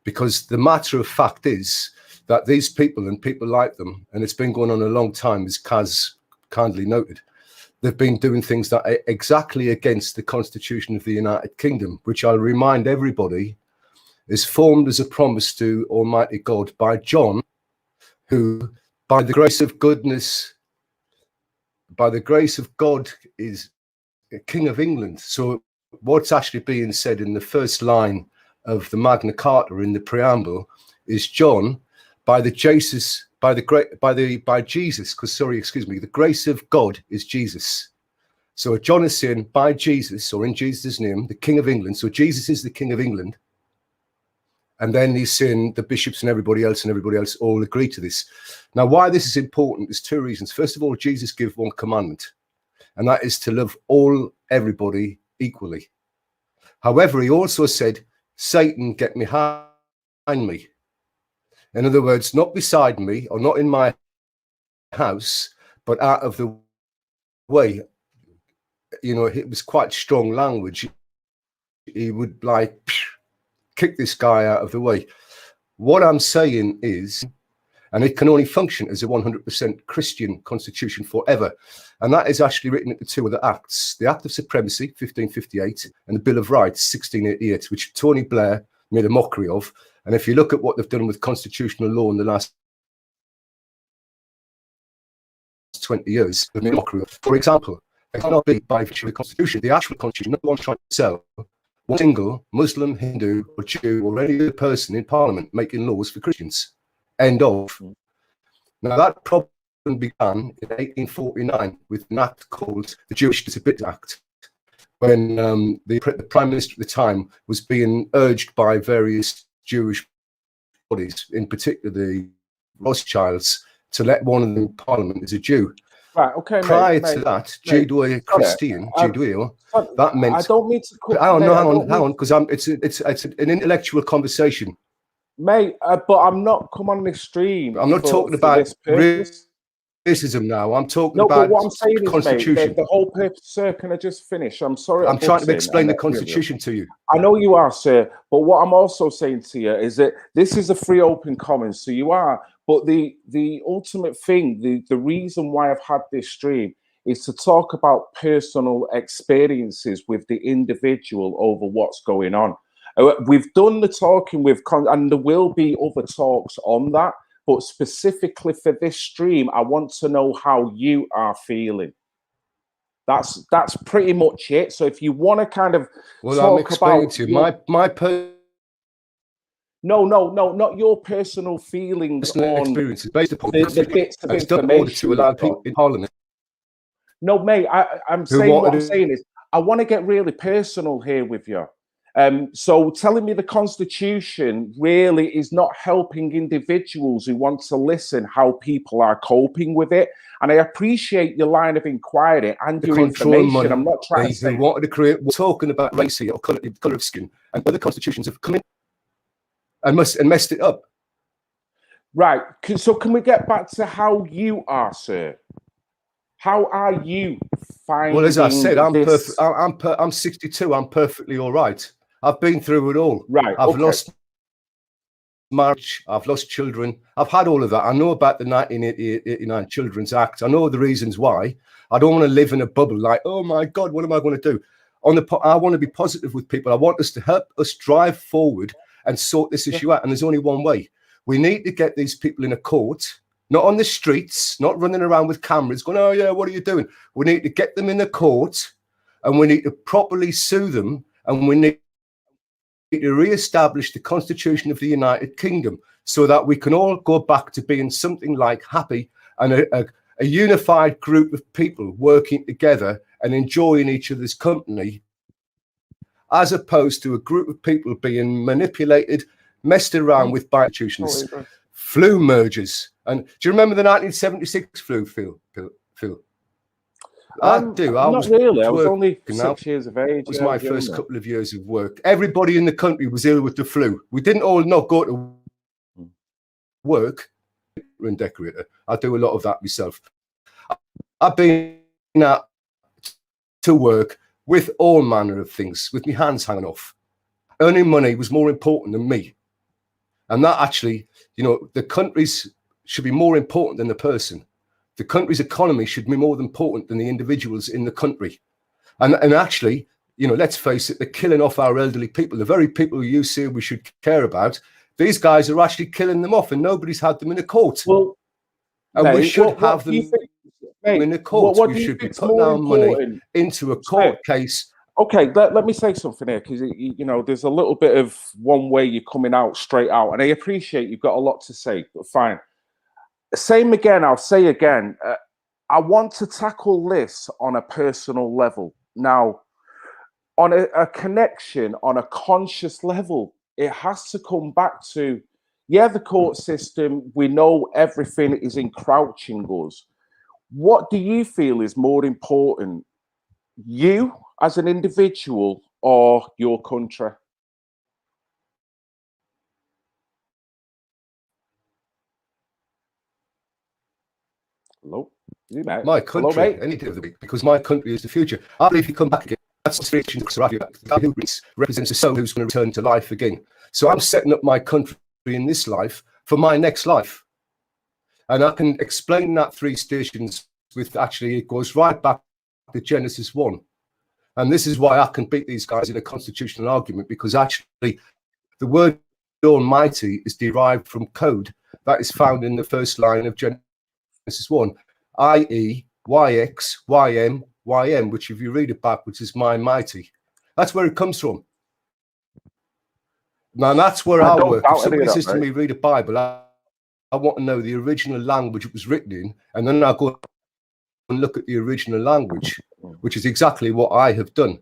Because the matter of fact is that these people and people like them, and it's been going on a long time, as Kaz kindly noted, they've been doing things that are exactly against the Constitution of the United Kingdom, which I'll remind everybody is formed as a promise to Almighty God by John, who, by the grace of goodness, by the grace of God, is King of England. So what's actually being said in the first line of the Magna Carta in the preamble is John, by Jesus, the grace of God is Jesus. So John is saying by Jesus, or in Jesus' name, the King of England. So Jesus is the King of England. And then he's saying the bishops and everybody else all agree to this. Now, why this is important, there's two reasons. First of all, Jesus gave one commandment, and that is to love everybody equally. However, he also said, Satan, get behind me. In other words, not beside me or not in my house, but out of the way. You know, it was quite strong language. He would like kick this guy out of the way. What I'm saying is, and it can only function as a 100% Christian constitution forever. And that is actually written at the two of the acts, the Act of Supremacy, 1558, and the Bill of Rights, 1688, which Tony Blair made a mockery of. And if you look at what they've done with constitutional law in the last 20 years, they've made a mockery of. For example, it cannot be by virtue of the Constitution, the actual Constitution, not the one trying to sell one single Muslim, Hindu, or Jew, or any other person in Parliament making laws for Christians. End of. Now, that problem began in 1849 with an act called the Jewish Disability Act, when the Prime Minister at the time was being urged by various Jewish bodies, in particular the Rothschilds, to let one of them in Parliament as a Jew. Right, okay, Prior to that, Judeo-Christian, that meant... I don't need to... Hang on, because it's an intellectual conversation. mate. But I'm not come on this stream. I'm not talking for about this purpose. racism now. I'm talking No, but about what I'm saying is, constitution. mate, the whole purpose. Sir, can I just finish? I'm sorry. I'm trying to explain the constitution to you. I know you are, sir. But what I'm also saying to you is that this is a free, open commons. So you are. But the ultimate thing, the reason why I've had this stream is to talk about personal experiences with the individual over what's going on. We've done the talking with, and there will be other talks on that. But specifically for this stream, I want to know how you are feeling. That's pretty much it. So if you want to kind of I'm explaining to you no, not your personal feelings on experiences based upon the bits of information to allow people in Parliament. No, mate, I'm saying what I'm saying is I want to get really personal here with you. So telling me the Constitution really is not helping individuals who want to listen how people are coping with it. And I appreciate your line of inquiry and your information. I'm not trying to say who wanted to create. We're talking about race here or color of skin, and other constitutions have come in and messed it up. Right. So can we get back to how you are, sir? How are you finding? Well, as I said, I'm 62. I'm perfectly all right. I've been through it all. Right. I've lost marriage. I've lost children. I've had all of that. I know about the 1989 Children's Act. I know the reasons why. I don't want to live in a bubble like, oh my God, what am I going to do? I want to be positive with people. I want us to help us drive forward and sort this issue out. And there's only one way. We need to get these people in a court, not on the streets, not running around with cameras going, oh yeah, what are you doing? We need to get them in the court and we need to properly sue them, and we need to re-establish the Constitution of the United Kingdom so that we can all go back to being something like happy and a unified group of people working together and enjoying each other's company, as opposed to a group of people being manipulated, messed around with by institutions, flu mergers. And do you remember the 1976 flu, Phil? I do. Not really. I was only 6 years of age. It was my first couple of years of work. Everybody in the country was ill with the flu. We didn't all not go to work. And decorator. I do a lot of that myself. I've been out to work with all manner of things, with my hands hanging off. Earning money was more important than me. And that actually, the countries should be more important than the person. The country's economy should be more important than the individuals in the country. And actually, let's face it, they're killing off our elderly people. The very people who you say we should care about, these guys are actually killing them off, and nobody's had them in a court. Well, and we should have them in a court. We should be putting our money into a court case. Okay, let me say something here, because there's a little bit of one way you're coming out straight out, and I appreciate you've got a lot to say, but fine. Same again, I'll say again, I want to tackle this on a personal level. Now, on a connection, on a conscious level, it has to come back to, the court system, we know everything is encroaching us. What do you feel is more important, you as an individual or your country? Hello? My country, hello, any day of the week, because my country is the future. I believe you come back again. That's the situation that represents a soul who's going to return to life again. So I'm setting up my country in this life for my next life. And I can explain that 3 stations with, actually, it goes right back to Genesis 1. And this is why I can beat these guys in a constitutional argument, because actually the word Almighty is derived from code that is found in the first line of Genesis 1, i.e. YX, YM, YM, which if you read it backwards is my mighty. That's where it comes from. Now that's where I work. If somebody says to me, read a Bible, I want to know the original language it was written in, and then I go and look at the original language, which is exactly what I have done.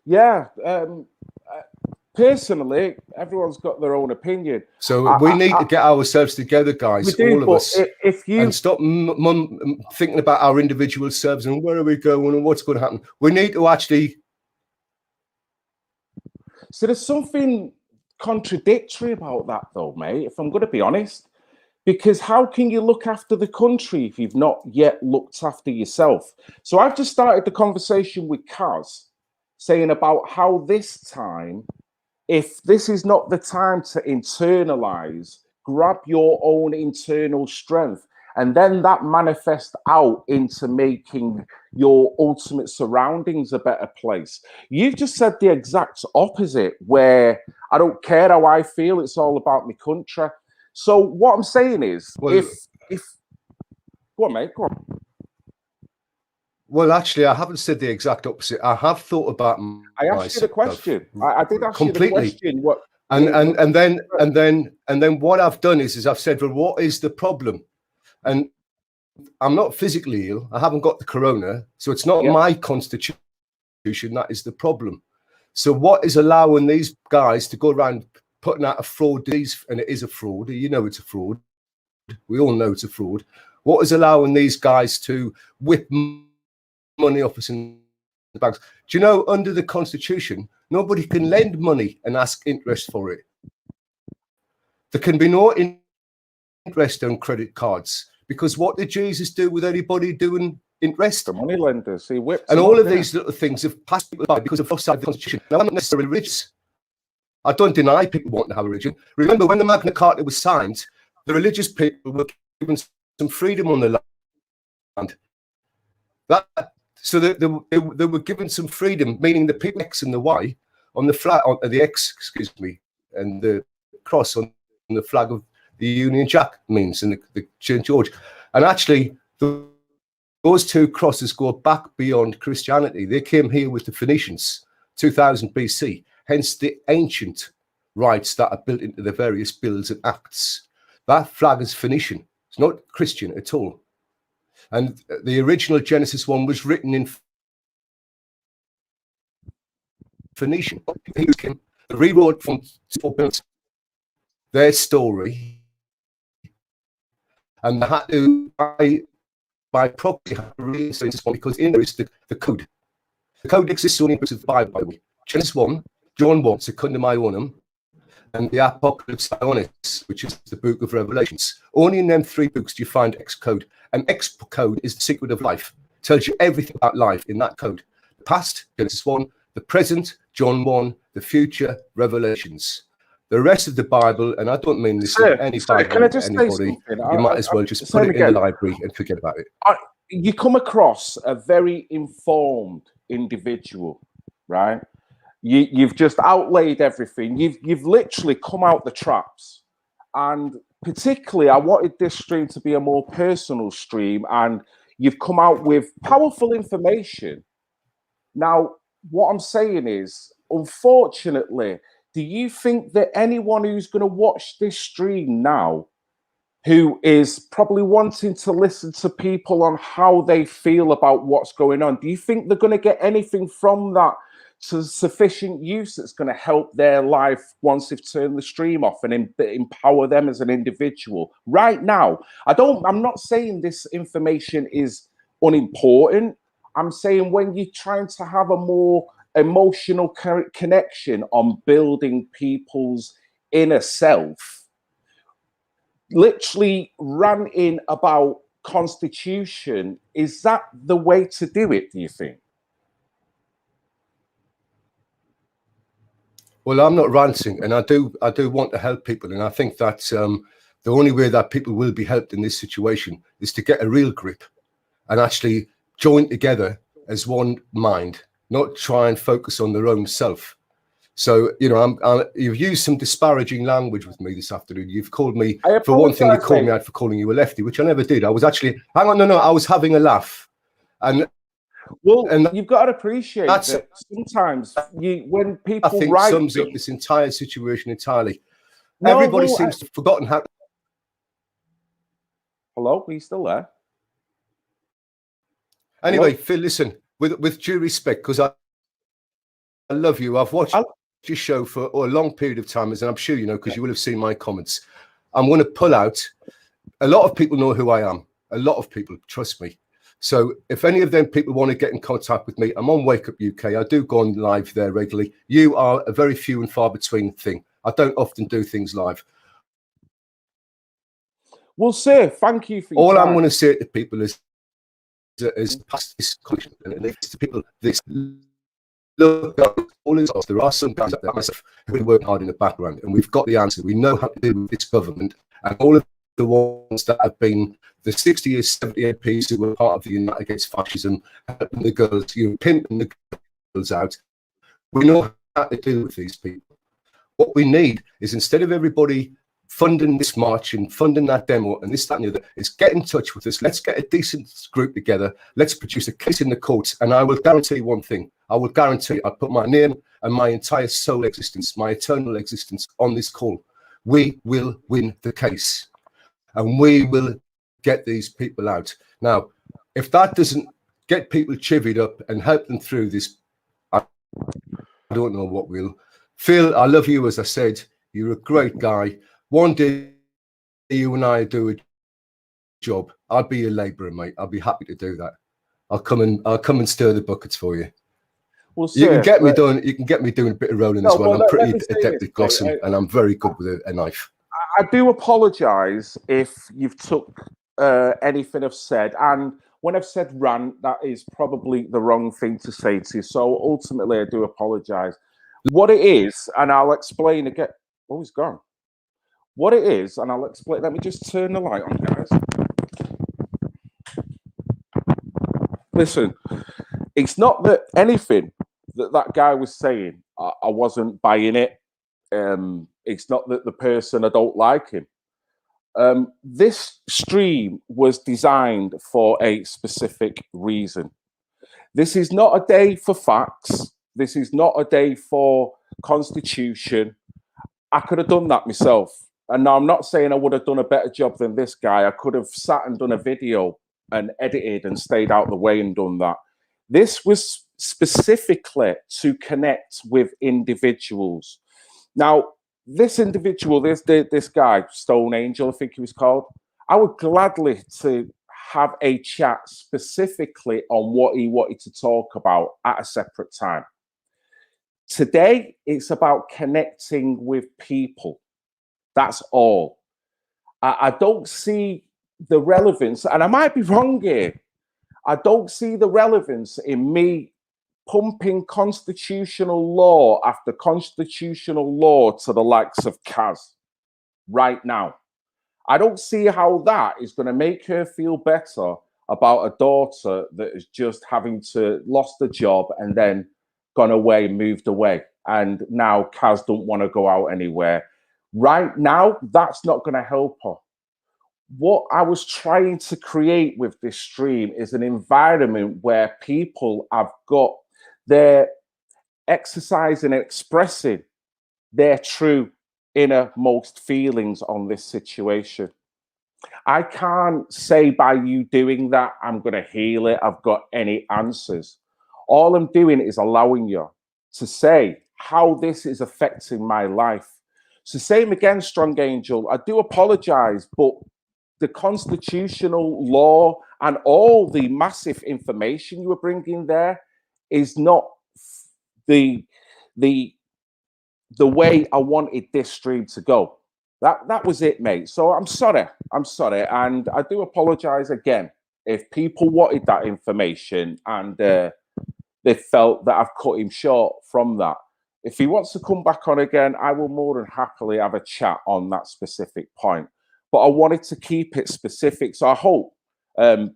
Yeah. Personally, everyone's got their own opinion. So we need to get ourselves together, guys, all of us, and stop thinking about our individual selves and where are we going and what's going to happen. We need to actually... So there's something contradictory about that, though, mate, if I'm going to be honest. Because how can you look after the country if you've not yet looked after yourself? So I've just started the conversation with Kaz, saying about how this time, if this is not the time to internalize, grab your own internal strength, and then that manifests out into making your ultimate surroundings a better place. You've just said the exact opposite, where I don't care how I feel, it's all about my country. So what I'm saying is, Well, if go on, mate, go on. Well, actually, I haven't said the exact opposite. I have thought about. I asked you the question. I did ask completely. You the question. What? And then what I've done is I've said, well, what is the problem? And I'm not physically ill. I haven't got the corona, so it's not my constitution that is the problem. So what is allowing these guys to go around putting out a fraud disease, and it is a fraud. You know it's a fraud. We all know it's a fraud. What is allowing these guys to whip money off us in the banks? Do you know, under the Constitution, nobody can lend money and ask interest for it. There can be no interest on credit cards, because what did Jesus do with anybody doing interest? The money lenders, he whipped. And all of these little things have passed people by because of offside the Constitution. Now, I'm not necessarily religious. I don't deny people want to have a religion. Remember, when the Magna Carta was signed, the religious people were given some freedom on the land. So they were given some freedom, meaning the people X and the Y on the flag, on the X, and the cross on the flag of the Union Jack means, and the St. George. And actually, those two crosses go back beyond Christianity. They came here with the Phoenicians, 2000 BC. Hence the ancient rites that are built into the various bills and acts. That flag is Phoenician. It's not Christian at all. And the original Genesis 1 was written in Phoenician. He rewrote from their story, and they had to by proxy release this one, because in there is the code. The code exists only in books of the Bible, by the way. Genesis 1, John 1, Secundum Ionem, and the Apocalypse Ionis, which is the book of Revelations. Only in them three books do you find X code. And X code is the secret of life. It tells you everything about life in that code. The past, Genesis 1, the present, John 1, the future, Revelations. The rest of the Bible, and I don't mean this in any Bible to anybody, you might as well just put it in the library and forget about it. You come across a very informed individual, right? You've just outlaid everything. You've literally come out the traps. And particularly, I wanted this stream to be a more personal stream, and you've come out with powerful information. Now, what I'm saying is, unfortunately, do you think that anyone who's going to watch this stream now, who is probably wanting to listen to people on how they feel about what's going on, do you think they're going to get anything from that to sufficient use that's going to help their life once they've turned the stream off and empower them as an individual? Right now, I'm not saying this information is unimportant. I'm saying when you're trying to have a more emotional connection on building people's inner self, literally ranting about Constitution, is that the way to do it, do you think? Well, I'm not ranting, and I do want to help people, and I think that the only way that people will be helped in this situation is to get a real grip and actually join together as one mind, not try and focus on their own self. So, you know, you've used some disparaging language with me this afternoon. You've called me, for one thing, you called me out for calling you a lefty, which I never did. I was actually, I was having a laugh. And you've got to appreciate that sometimes when people I think write sums up this entire situation entirely. Everybody seems to have forgotten how. Hello, are you still there? Anyway, Phil, listen, with due respect, because I love you. I've watched your show for a long period of time, and I'm sure you know, because you will have seen my comments. I'm going to pull out. A lot of people know who I am. A lot of people, trust me. So if any of them people want to get in contact with me, I'm on Wake Up UK. I do go on live there regularly. You are a very few and far between thing. I don't often do things live. Well, sir, thank you for your All time. I'm going to say to people is past this question, and it leaves to people this. Look, there are some guys out there myself who work hard in the background, and we've got the answer. We know how to deal with this government, and all of the ones that have been the 60 or 70 MPs who were part of the Unite Against Fascism, helping the girls, pimping the girls out. We know how to deal with these people. What we need is, instead of everybody funding this march and funding that demo and this, that, and the other, is get in touch with us. Let's get a decent group together. Let's produce a case in the courts. And I will guarantee one thing. I will guarantee I put my name and my entire soul existence, my eternal existence on this call. We will win the case. And we will get these people out. Now, if that doesn't get people chivied up and help them through this, I don't know what will. Phil, I love you, as I said. You're a great guy. One day you and I do a job. I'll be your labourer, mate. I'll be happy to do that. I'll come and stir the buckets for you. Well, you can sir, get me doing a bit of rolling as well. I'm pretty adept at glossing, and I'm very good with a knife. I do apologise if you've took anything I've said, and when I've said rant, that is probably the wrong thing to say to you. So ultimately, I do apologise. What it is, and I'll explain again. Oh, he's gone. What it is, and I'll explain. Let me just turn the light on, guys. Listen, it's not that anything that guy was saying, I wasn't buying it. It's not that the person, I don't like him. This stream was designed for a specific reason. This is not a day for facts. This is not a day for constitution. I could have done that myself. And now I'm not saying I would have done a better job than this guy. I could have sat and done a video and edited and stayed out the way and done that. This was specifically to connect with individuals. Now, this individual, this guy, Stone Angel, I think he was called, I would gladly to have a chat specifically on what he wanted to talk about at a separate time. Today, it's about connecting with people. That's all. I don't see the relevance, and I might be wrong here. I don't see the relevance in me pumping constitutional law after constitutional law to the likes of Kaz right now. I don't see how that is going to make her feel better about a daughter that is just having to lost a job and then gone away, moved away. And now Kaz don't want to go out anywhere. Right now, that's not going to help her. What I was trying to create with this stream is an environment where people have got their exercising and expressing their true innermost feelings on this situation. I can't say by you doing that, I'm going to heal it. I've got any answers. All I'm doing is allowing you to say how this is affecting my life. So same again, Strong Angel. I do apologize, but the constitutional law and all the massive information you were bringing there is not the way I wanted this stream to go. That was it, mate. So I'm sorry, and I do apologize again if people wanted that information and they felt that I've cut him short from that. If he wants to come back on again, I will more than happily have a chat on that specific point. But I wanted to keep it specific, so I hope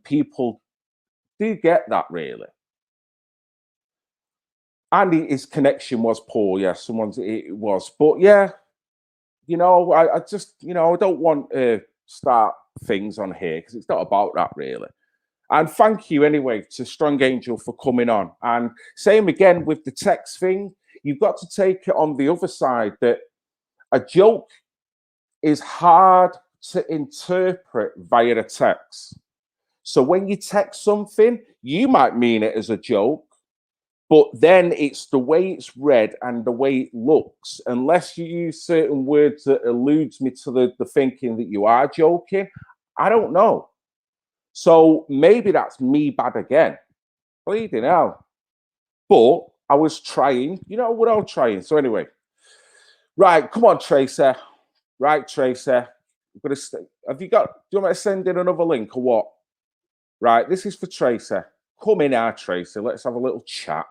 people do get that, really. And his connection was poor, yeah, it was. But yeah, you know, I just, you know, I don't want to start things on here because it's not about that, really. And thank you anyway to Strong Angel for coming on. And same again with the text thing. You've got to take it on the other side that a joke is hard to interpret via a text. So when you text something, you might mean it as a joke, but then it's the way it's read and the way it looks. Unless you use certain words that alludes me to the thinking that you are joking, I don't know. So maybe that's me bad again. Bleeding hell. But I was trying, you know, we're all trying. So anyway, Right, come on, Tracer. Right, Tracer. I'm gonna have you got? Do you want me to send in another link or what? Right, this is for Tracer. Come in here, Tracer. Let's have a little chat.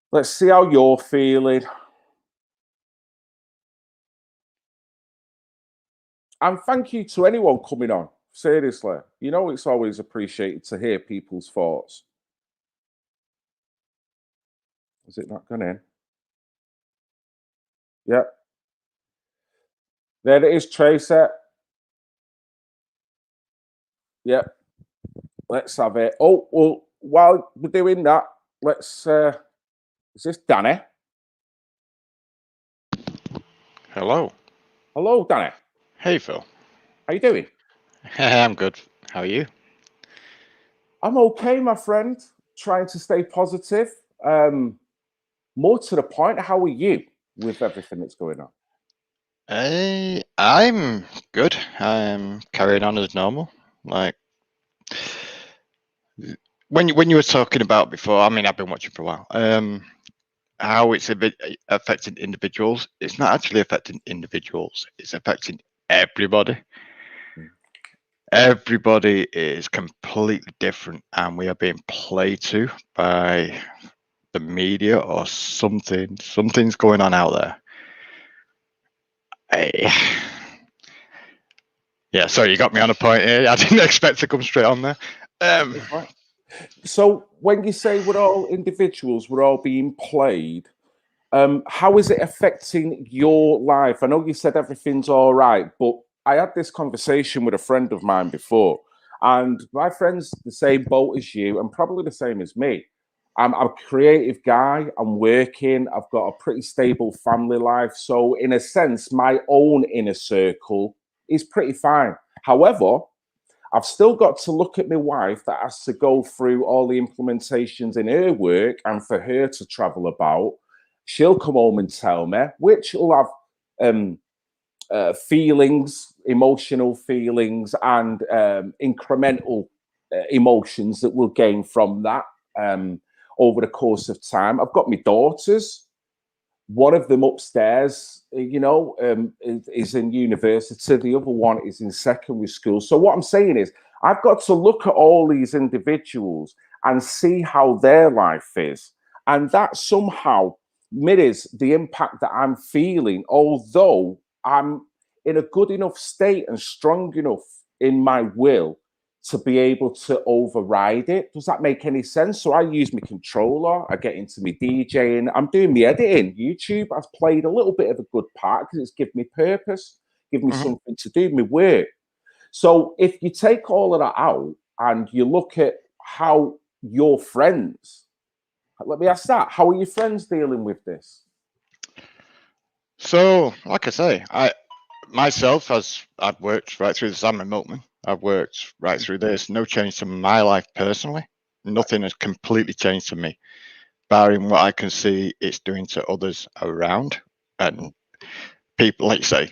Let's see how you're feeling. And thank you to anyone coming on. Seriously, you know it's always appreciated to hear people's thoughts. Is it not gone in? Yep. There it is, Tracer. Yep. Let's have it. Oh, well, while we're doing that, let's is this Danny? Hello. Hello, Danny. Hey, Phil. How you doing? I'm good. How are you? I'm okay, my friend. Trying to stay positive. More to the point, how are you with everything that's going on? I'm good. I'm carrying on as normal. Like when you were talking about before, I mean, I've been watching for a while. How it's a bit affecting individuals. It's not actually affecting individuals. It's affecting everybody. Everybody is completely different, and we are being played to by the media or something. Something's going on out there. Yeah, sorry, you got me on a point here. I didn't expect to come straight on there. Right. So when you say we're all individuals, we're all being played, how is it affecting your life? I know you said everything's all right, but I had this conversation with a friend of mine before, and my friend's the same boat as you and probably the same as me. I'm a creative guy. I'm working. I've got a pretty stable family life. So, in a sense, my own inner circle is pretty fine. However, I've still got to look at my wife that has to go through all the implementations in her work and for her to travel about. She'll come home and tell me, which will have feelings, emotional feelings, and incremental emotions that we'll gain from that over the course of time. I've got my daughters. One of them upstairs, is in university. The other one is in secondary school. So what I'm saying is, I've got to look at all these individuals and see how their life is. And that somehow mirrors the impact that I'm feeling, although I'm in a good enough state and strong enough in my will to be able to override it. Does that make any sense? So I use my controller, I get into my DJing, I'm doing my editing. YouTube has played a little bit of a good part because it's given me purpose, given me something to do, my work. So if you take all of that out and you look at how your friends, let me ask that, how are your friends dealing with this? So, like I say, I've worked right through this. I'm a milkman. I've worked right through this. No change to my life personally. Nothing has completely changed to me, barring what I can see it's doing to others around. And people, like you say,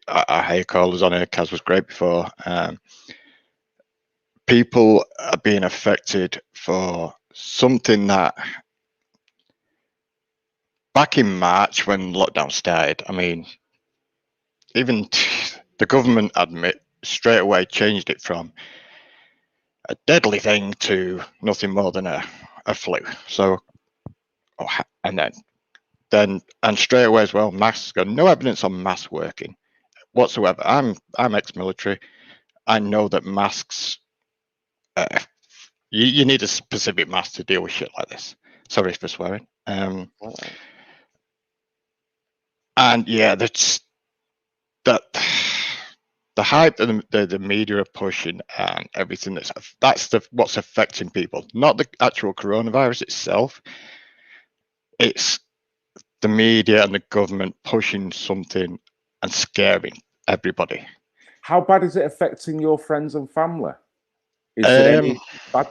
I hear callers on here. Kaz was great before. People are being affected for something that back in March when lockdown started, I mean, even the government straight away changed it from a deadly thing to nothing more than a flu. So, and then straight away as well, masks. Got no evidence on masks working whatsoever. I'm ex-military. I know that masks. You need a specific mask to deal with shit like this. Sorry for swearing. And yeah, that's that. The hype that the media are pushing and everything that's what's affecting people, not the actual coronavirus itself. It's the media and the government pushing something and scaring everybody. How bad is it affecting your friends and family? Is there any bad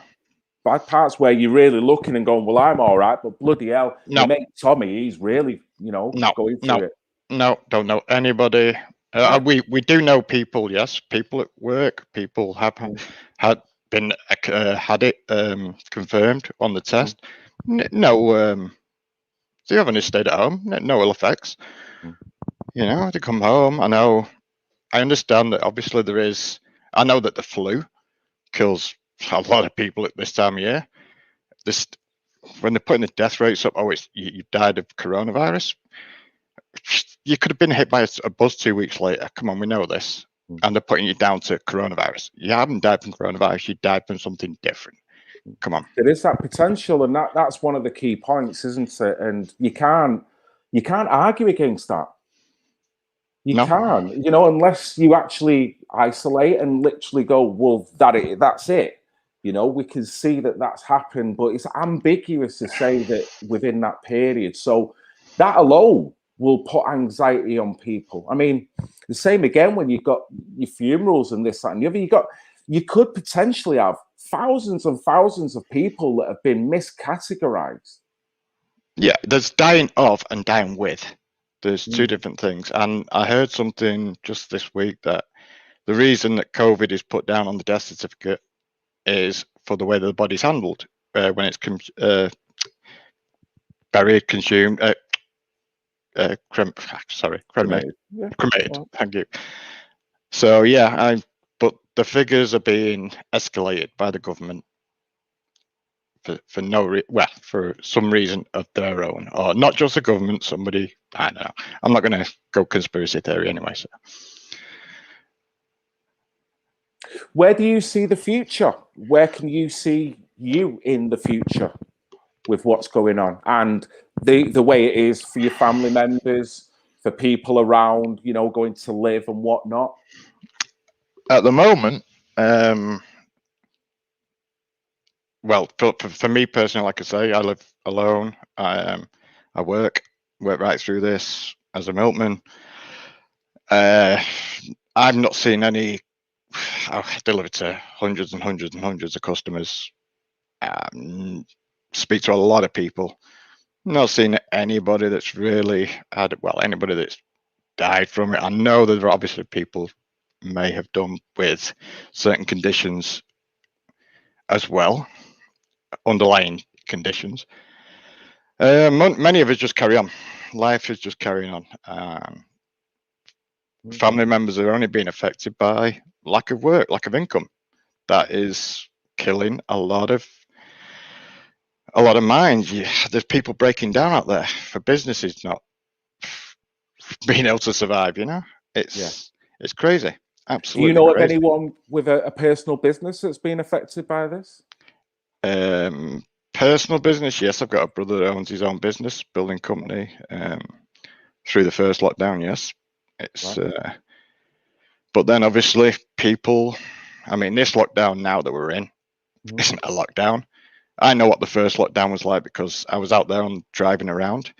parts where you're really looking and going, well, I'm all right, but bloody hell, no, your mate Tommy, he's really, going through it. No, don't know anybody. We do know people, yes, people at work, people have had it confirmed on the test. No, they haven't stayed at home. No ill effects. You know, to come home. I understand that obviously there is. I know that the flu kills a lot of people at this time of year. This when they're putting the death rates up. Oh, you died of coronavirus. You could have been hit by a bus 2 weeks later. Come on, we know this. And they're putting you down to coronavirus. You haven't died from coronavirus. You died from something different. Come on. There is that potential, and that's one of the key points, isn't it? And you can't argue against that. You No. can't, unless you actually isolate and literally go, well, that's it. We can see that that's happened, but it's ambiguous to say that within that period. So that alone will put anxiety on people. I mean, the same again when you've got your funerals and this, that, and the other. You could potentially have thousands and thousands of people that have been miscategorized. Yeah, there's dying of and dying with. There's two different things. And I heard something just this week that the reason that COVID is put down on the death certificate is for the way that the body's handled when it's buried, consumed, cremated. Well. Thank you. So yeah, but the figures are being escalated by the government for some reason of their own, or not just the government. Somebody, I don't know. I'm not going to go conspiracy theory anyway. So. Where do you see the future? Where can you see you in the future with what's going on and the way it is for your family members, for people around, going to live and whatnot? At the moment, well, for me personally, like I say, I live alone. I work right through this as a milkman. I've not seen any. I've delivered to hundreds and hundreds and hundreds of customers. Speak to a lot of people. Not seen anybody that's really had anybody that's died from it. I know that there are obviously people may have done with certain conditions as well, underlying conditions. Many of us just carry on. Life is just carrying on. Family members are only being affected by lack of work, lack of income. That is killing a lot of minds. There's people breaking down out there for businesses not being able to survive. It's crazy. Absolutely. Do you know crazy. of anyone with a personal business that's been affected by this? Personal business, yes. I've got a brother that owns his own business, building company. Through the first lockdown, yes. It's right. But then obviously people, I mean, this lockdown now that we're in isn't a lockdown. I know what the first lockdown was like because I was out there on driving around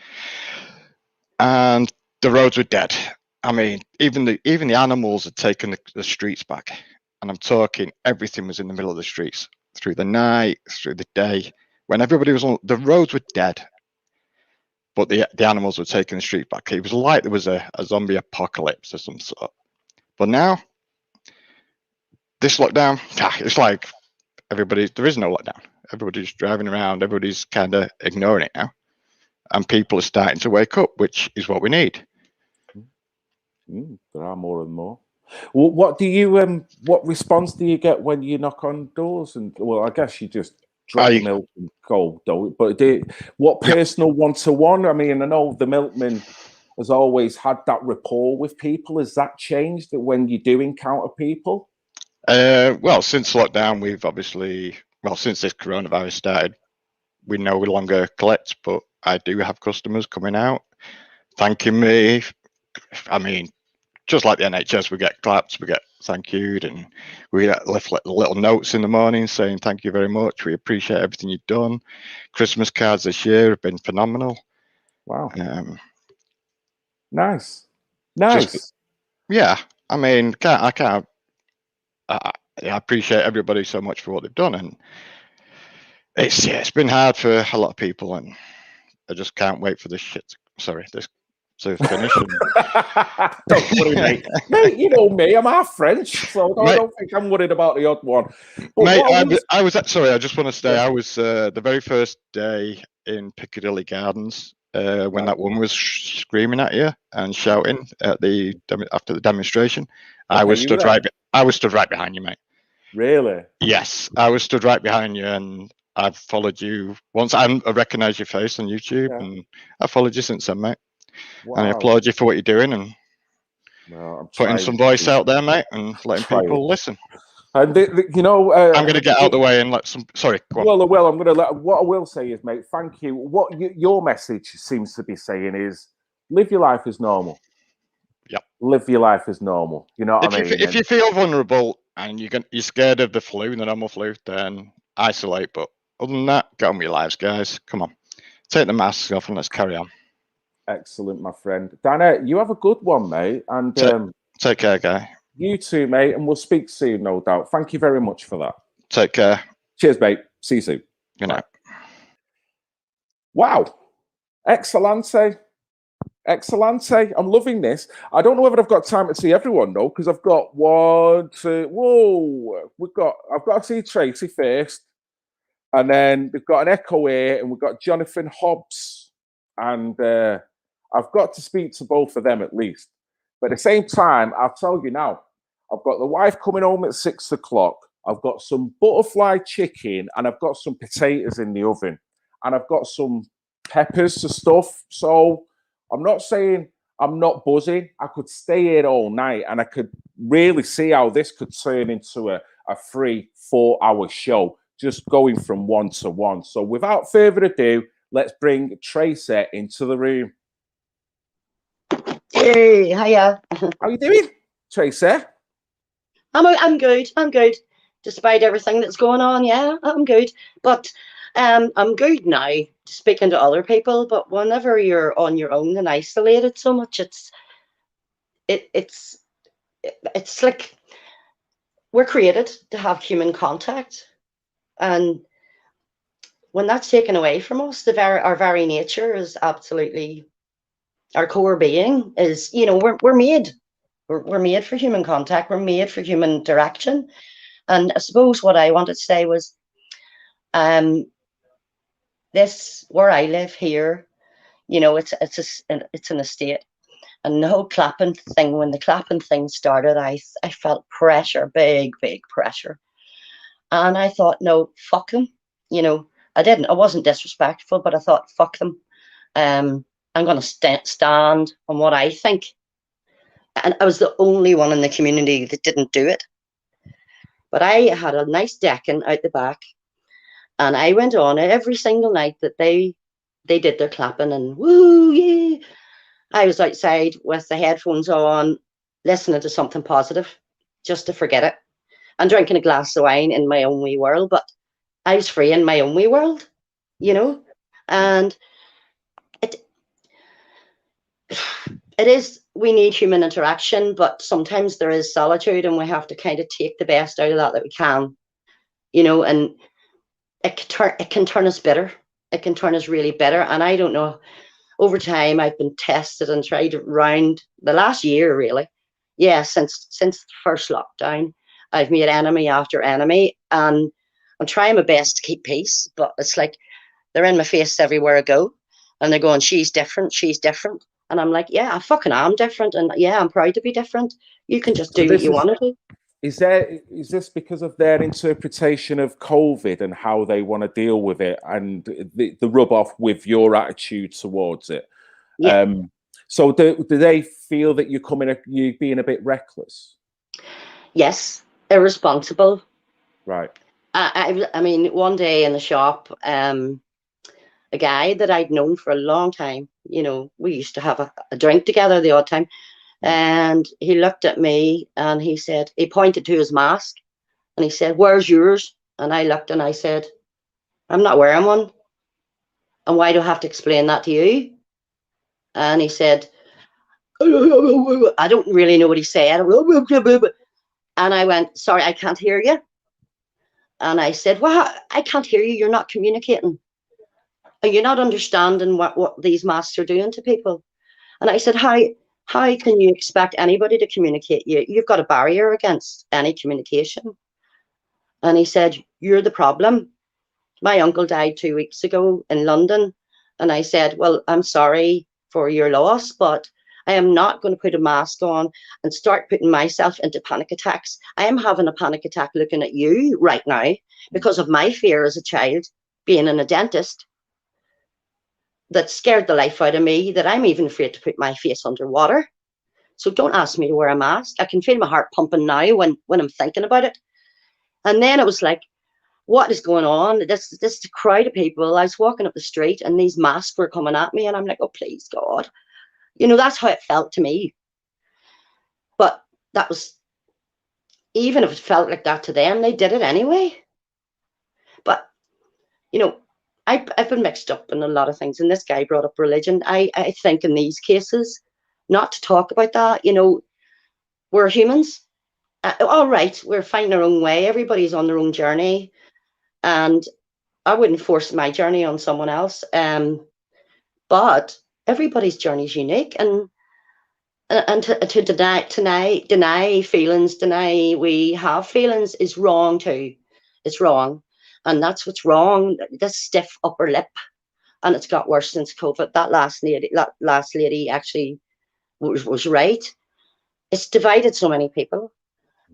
and the roads were dead. I mean, even the animals had taken the streets back, and I'm talking everything was in the middle of the streets through the night, through the day, when everybody was on. The roads were dead, but the animals were taking the street back. It was like there was a zombie apocalypse of some sort. But now, this lockdown, it's like there is no lockdown. Everybody's driving around. Everybody's kind of ignoring it now, and people are starting to wake up, which is what we need. There are more and more. Well, what do you what response do you get when you knock on doors? And I guess you just drop milk and go, but what personal one-to-one? I mean, I know the milkman has always had that rapport with people. Has that changed when you do encounter people? Well, since lockdown, we've obviously, since this coronavirus started, we no longer collect, but I do have customers coming out thanking me. I mean, just like the NHS, we get claps, we get thank you'd, and we left little notes in the morning saying thank you very much. We appreciate everything you've done. Christmas cards this year have been phenomenal. Wow. Nice. Yeah, I mean, I appreciate everybody so much for what they've done, and it's been hard for a lot of people, and I just can't wait for this to finish. Don't worry, mate. Mate, you know me, I'm half French, so I don't think I'm worried about the odd one. But mate, I was sorry, I just want to say I was the very first day in Piccadilly Gardens when that woman was screaming at you and shouting at after the demonstration. I was stood right behind you, mate. Really? Yes, I was stood right behind you, and I've followed you once. I recognised your face on YouTube, and I followed you since then, mate. Wow. And I applaud you for what you're doing and putting some voice out there, mate, and letting people listen. And you know, I'm going to get out the way and let some. Sorry. Go on. Well, I'm going to let. What I will say is, mate, thank you. What your message seems to be saying is, live your life as normal. Yep. Live your life as normal. You know what I mean? If you feel vulnerable and you're scared of the flu, the normal flu, then isolate. But other than that, get on with your lives, guys. Come on, take the masks off and let's carry on. Excellent, my friend. Dana, you have a good one, mate. And take care, guy. You too, mate. And we'll speak soon, no doubt. Thank you very much for that. Take care. Cheers, mate. See you soon. Good night. Wow. Excellente. Excellente. I'm loving this. I don't know whether I've got time to see everyone, though, because I've got one, two. Whoa. I've got to see Tracy first. And then we've got an echo here, and we've got Jonathan Hobbs. And I've got to speak to both of them at least. But at the same time, I'll tell you now, I've got the wife coming home at 6 o'clock. I've got some butterfly chicken and I've got some potatoes in the oven. And I've got some peppers to stuff. So I'm not saying I'm not buzzing. I could stay here all night and I could really see how this could turn into a 3-4 hour show, just going from one to one. So without further ado, let's bring Tracy into the room. Hey, hiya. How you doing, Tracy? I'm good. I'm good. Despite everything that's going on, yeah, I'm good. But I'm good now speaking to other people. But whenever you're on your own and isolated so much, it's like we're created to have human contact, and when that's taken away from us, our very nature is absolutely. Our core being is, we're made for human contact. We're made for human interaction. And I suppose what I wanted to say was, this where I live here, it's an estate, and the whole clapping thing. When the clapping thing started, I felt pressure, big pressure, and I thought, no, fuck them. I wasn't disrespectful, but I thought, fuck them. I'm going to stand on what I think. And I was the only one in the community that didn't do it. But I had a nice decking out the back. And I went on every single night that they did their clapping and woo, yeah. I was outside with the headphones on, listening to something positive, just to forget it. And drinking a glass of wine in my own wee world. But I was free in my own wee world, And it is, we need human interaction, but sometimes there is solitude and we have to kind of take the best out of that we can, and it can turn us bitter. It can turn us really bitter. And I don't know, over time, I've been tested and tried around the last year, really. Yeah, since the first lockdown, I've made enemy after enemy, and I'm trying my best to keep peace, but it's like they're in my face everywhere I go, and they're going, she's different. And I'm like, yeah, I fucking am different. And yeah, I'm proud to be different. You can just do what you want to do. Is this because of their interpretation of COVID and how they want to deal with it and the rub off with your attitude towards it? Yeah. So do they feel that you're being a bit reckless? Yes, irresponsible. Right. I mean, one day in the shop, a guy that I'd known for a long time, we used to have a drink together the odd time. And he looked at me and he pointed to his mask and he said, where's yours? And I looked and I said, I'm not wearing one. And why do I have to explain that to you? And he said, I don't really know what he said. And I went, sorry, I can't hear you. And I said, well, I can't hear you. You're not communicating. You're not understanding what these masks are doing to people. And I said, how can you expect anybody to communicate? You've got a barrier against any communication. And he said, you're the problem. My uncle died 2 weeks ago in London, And I said, well, I'm sorry for your loss, but I am not going to put a mask on and start putting myself into panic attacks. I am having a panic attack looking at you right now because of my fear as a child being in a dentist that scared the life out of me, that I'm even afraid to put my face underwater. So don't ask me to wear a mask. I can feel my heart pumping now when I'm thinking about it. And then it was like, what is going on? This crowd of people. I was walking up the street and these masks were coming at me, and I'm like, oh, please, God. You know, that's how it felt to me. But that was, even if it felt like that to them, they did it anyway. But, you know, I've been mixed up in a lot of things. And this guy brought up religion. I think in these cases, not to talk about that, you know, we're humans. All right, we're finding our own way. Everybody's on their own journey. And I wouldn't force my journey on someone else. But everybody's journey is unique. And to deny feelings, deny we have feelings is wrong too. It's wrong. And that's what's wrong. This stiff upper lip. And it's got worse since COVID. That last lady actually was right. It's divided so many people.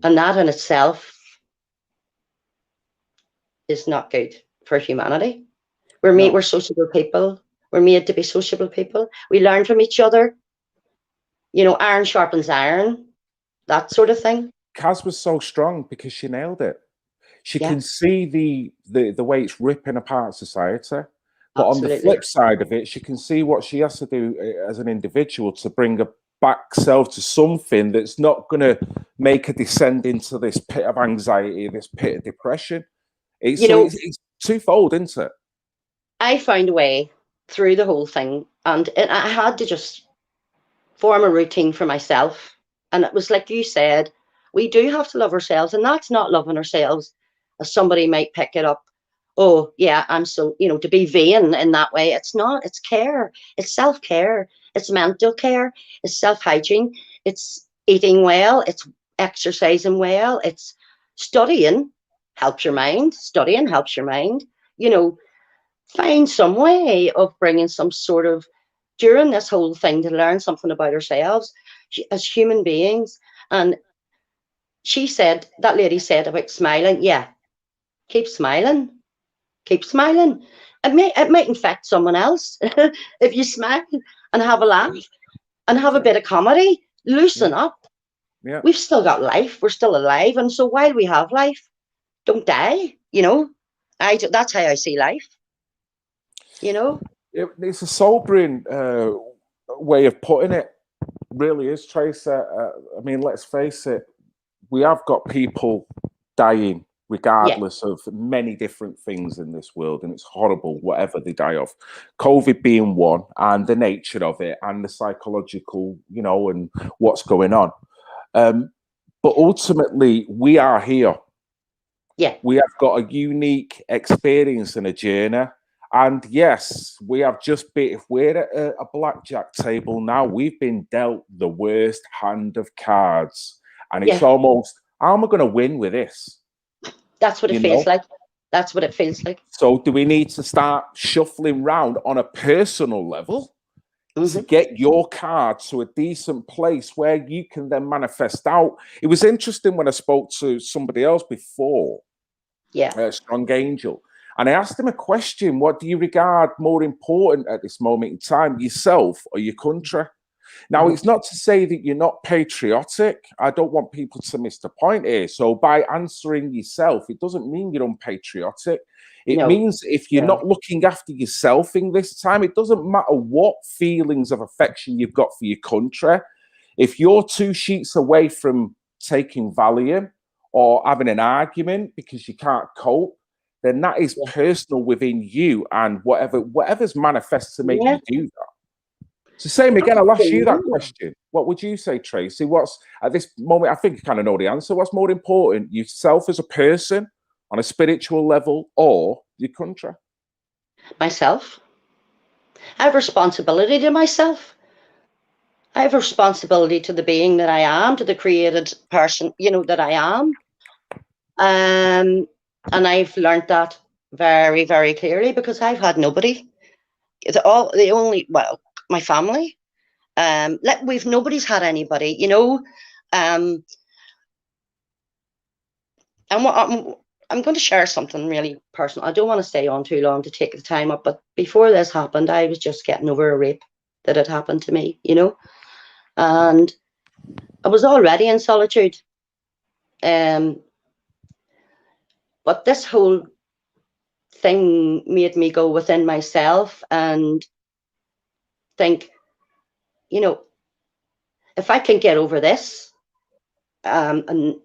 And that in itself is not good for humanity. We're sociable people. We're made to be sociable people. We learn from each other. You know, iron sharpens iron, that sort of thing. Kaz was so strong because she nailed it. She can see the way it's ripping apart society. But Absolutely. on the flip side of it, she can see what she has to do as an individual to bring her back self to something that's not going to make her descend into this pit of anxiety, this pit of depression. It's twofold, isn't it? I found a way through the whole thing, and I had to just form a routine for myself. And it was like you said, we do have to love ourselves, and that's not loving ourselves as somebody might pick it up. Oh, yeah, I'm so, you know, to be vain in that way. It's not, it's care, it's self-care, it's mental care, it's self-hygiene, it's eating well, it's exercising well, it's studying helps your mind, you know, find some way of bringing some sort of, during this whole thing, to learn something about ourselves as human beings. And that lady said about smiling, yeah, keep smiling. It might infect someone else if you smile and have a laugh and have a bit of comedy. Loosen up. Yeah, We've still got life. We're still alive, and so while we have life, don't die. You know, that's how I see life. You know, it's a sobering way of putting it. Really is, Tracy. I mean, let's face it. We have got people dying regardless of many different things in this world, and it's horrible whatever they die of, COVID being one, and the nature of it and the psychological, you know, and what's going on, but ultimately we are here. We have got a unique experience and a journey, and yes, we have just been, if we're at a blackjack table now, we've been dealt the worst hand of cards, and it's almost, how am I going to win with this? That's what it feels like. That's what it feels like. So do we need to start shuffling round on a personal level to get your card to a decent place where you can then manifest out? It was interesting when I spoke to somebody else before, Strong Angel, and I asked him a question: what do you regard more important at this moment in time, yourself or your country? Now, it's not to say that you're not patriotic. I don't want people to miss the point here. So by answering yourself, it doesn't mean you're unpatriotic. It means if you're not looking after yourself in this time, it doesn't matter what feelings of affection you've got for your country. If you're 2 sheets away from taking Valium or having an argument because you can't cope, then that is personal within you, and whatever's manifest to make you do that. So same again, I'll ask you that question. What would you say, Tracy? What's, at this moment, I think you kind of know the answer. What's more important, yourself as a person on a spiritual level, or your country? Myself. I have responsibility to myself. I have responsibility to the being that I am, to the created person, you know, that I am. And I've learned that very, very clearly because I've had nobody. it's all the only, well, my family. Nobody's had anybody, you know. And I'm going to share something really personal. I don't want to stay on too long to take the time up, but before this happened, I was just getting over a rape that had happened to me, you know, and I was already in solitude. But this whole thing made me go within myself and think, you know, if I can get over this and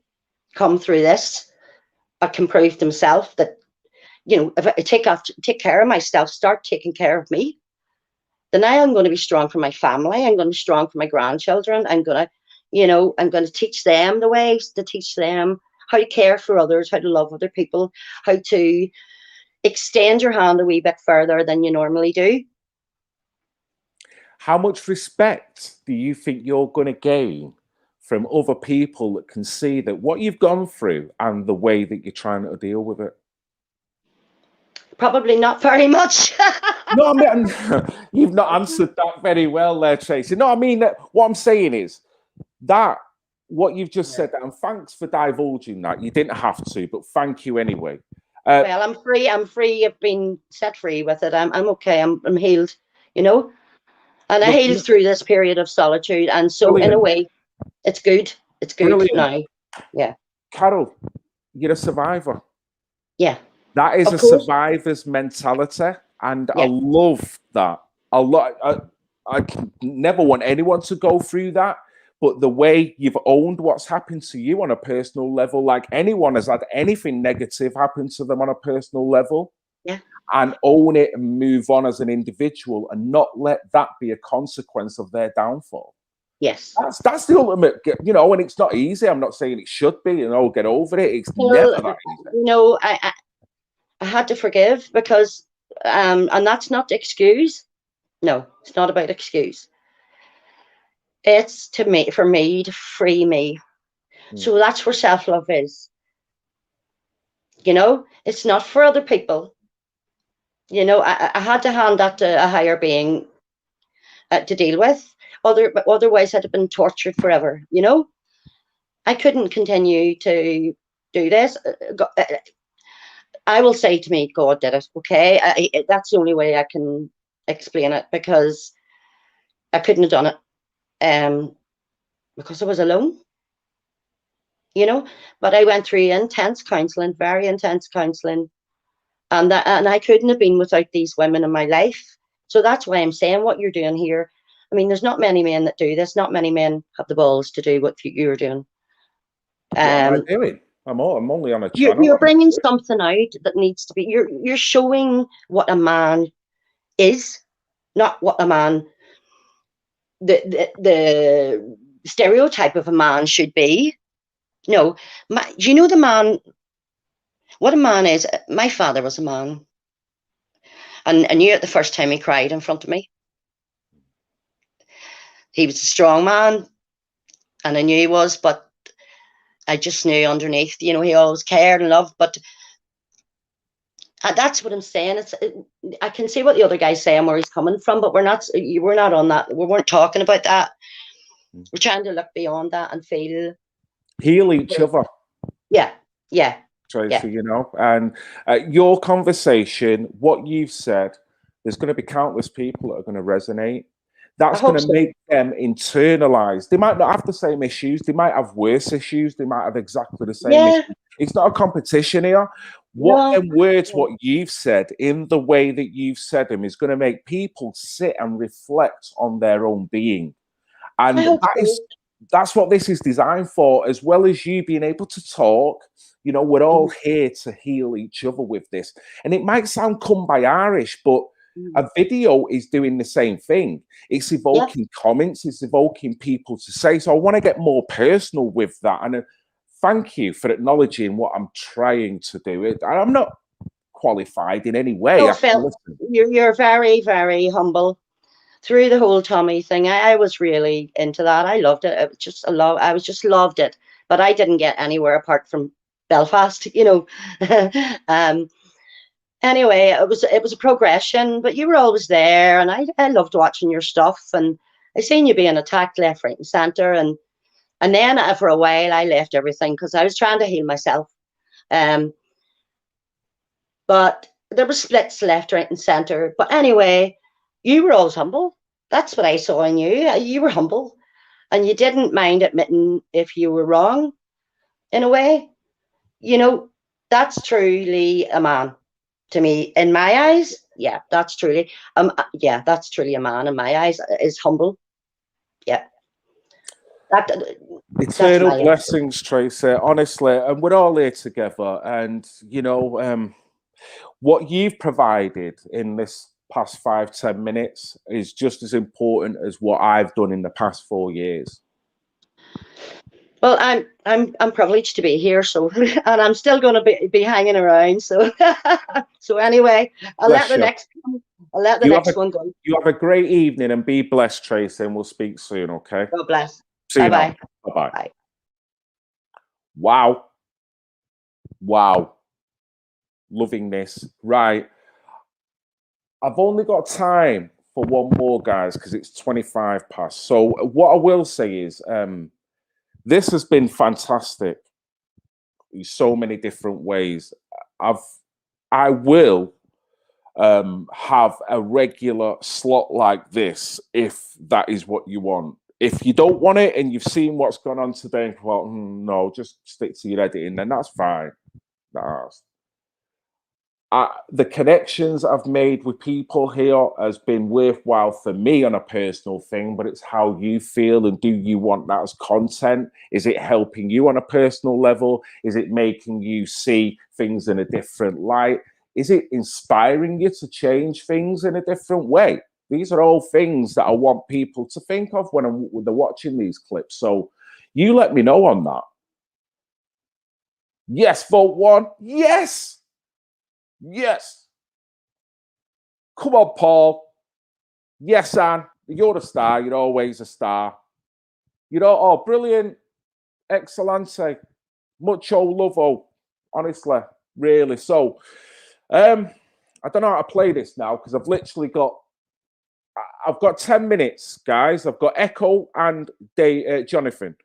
come through this, I can prove to myself that, you know, if I take care of myself, start taking care of me, then I am going to be strong for my family. I'm going to be strong for my grandchildren. I'm going to, you know, I'm going to teach them the ways to teach them how to care for others, how to love other people, how to extend your hand a wee bit further than you normally do. How much respect do you think you're going to gain from other people that can see that what you've gone through and the way that you're trying to deal with it? Probably not very much. No, I mean, you've not answered that very well there, Tracy. No, I mean, what I'm saying is that what you've just said, and thanks for divulging that. You didn't have to, but thank you anyway. Well, I'm free. I'm free. I've been set free with it. I'm okay. I'm healed, you know, and I healed through this period of solitude. And so, Brilliant. in a way, it's good. It's good Brilliant. now. Yeah. Carol, you're a survivor. Yeah. That is Of a course. survivor's mentality, and Yeah. I love that. I never want anyone to go through that, but the way you've owned what's happened to you on a personal level, like anyone has had anything negative happen to them on a personal level, Yeah. and own it and move on as an individual, and not let that be a consequence of their downfall. Yes. That's the ultimate, you know, and it's not easy. I'm not saying it should be, you know, get over it. It's never that easy. You know, I had to forgive because, and that's not the excuse. No, it's not about excuse. It's for me to free me. So that's where self-love is. You know, it's not for other people. You know, I had to hand that to a higher being to deal with. Otherwise, I'd have been tortured forever. You know, I couldn't continue to do this. I will say to me, God did it. Okay, that's the only way I can explain it, because I couldn't have done it because I was alone. You know, but I went through intense counselling, very intense counselling, and I couldn't have been without these women in my life. So that's why I'm saying what you're doing here. I mean, there's not many men that do this. Not many men have the balls to do what you're doing. What am I doing? I'm only on a channel. You're bringing something out that needs to be. You're showing what a man is, not what a man, the stereotype of a man should be. No, do you know the man? What a man is. My father was a man, and I knew it the first time he cried in front of me. He was a strong man, and I knew he was, but I just knew underneath, you know, he always cared and loved. But that's what I'm saying. I can see what the other guy's saying, where he's coming from, but we're not on that. We weren't talking about that. We're trying to look beyond that and feel. Heal each other. Yeah. Tracy, you know, and your conversation, what you've said, there's going to be countless people that are going to resonate. That's going to make them internalize. They might not have the same issues. They might have worse issues. They might have exactly the same issues. It's not a competition here. What you've said in the way that you've said them is going to make people sit and reflect on their own being. And that's what this is designed for, as well as you being able to talk. You know, we're all here to heal each other with this. And it might sound come by Irish, but a video is doing the same thing. It's evoking comments, it's evoking people to say. So I want to get more personal with that. And thank you for acknowledging what I'm trying to do. I'm not qualified in any way. No, Phil, you're very, very humble. Through the whole Tommy thing, I was really into that. I loved it. It was just I just loved it. But I didn't get anywhere apart from Belfast, you know. anyway, it was a progression, but you were always there, and I loved watching your stuff, and I seen you being attacked left, right, and centre, and then for a while I left everything because I was trying to heal myself. But there were splits left, right, and centre. But anyway, you were always humble. That's what I saw in you. You were humble, and you didn't mind admitting if you were wrong. In a way, you know, that's truly a man to me. In my eyes, yeah, that's truly that's truly a man in my eyes. Is humble. Yeah. Eternal my blessings, Tracy. Honestly, and we're all here together. And you know, what you've provided in this past 5-10 minutes is just as important as what I've done in the past 4 years. Well, I'm privileged to be here, so and I'm still going to be hanging around. So so anyway, I'll let the next one go. You have a great evening and be blessed, Tracy, and we'll speak soon. Okay. God bless. See you. Bye Bye. bye. Bye. Wow. Wow. Loving this. Right. I've only got time for one more, guys, because it's 25 past. So what I will say is this has been fantastic in so many different ways. I will have a regular slot like this if that is what you want. If you don't want it and you've seen what's gone on today and thought, no, just stick to your editing, then that's fine. The connections I've made with people here has been worthwhile for me on a personal thing, but it's how you feel, and do you want that as content? Is it helping you on a personal level? Is it making you see things in a different light? Is it inspiring you to change things in a different way? These are all things that I want people to think of when they're watching these clips. So you let me know on that. Yes, vote one. Yes. Yes. Come on, Paul. Yes, Anne. You're a star. You're always a star. Oh, brilliant. Excellente. Mucho lovo. Honestly, really. So, I don't know how to play this now because I've literally got 10 minutes, guys. I've got Echo and Jonathan.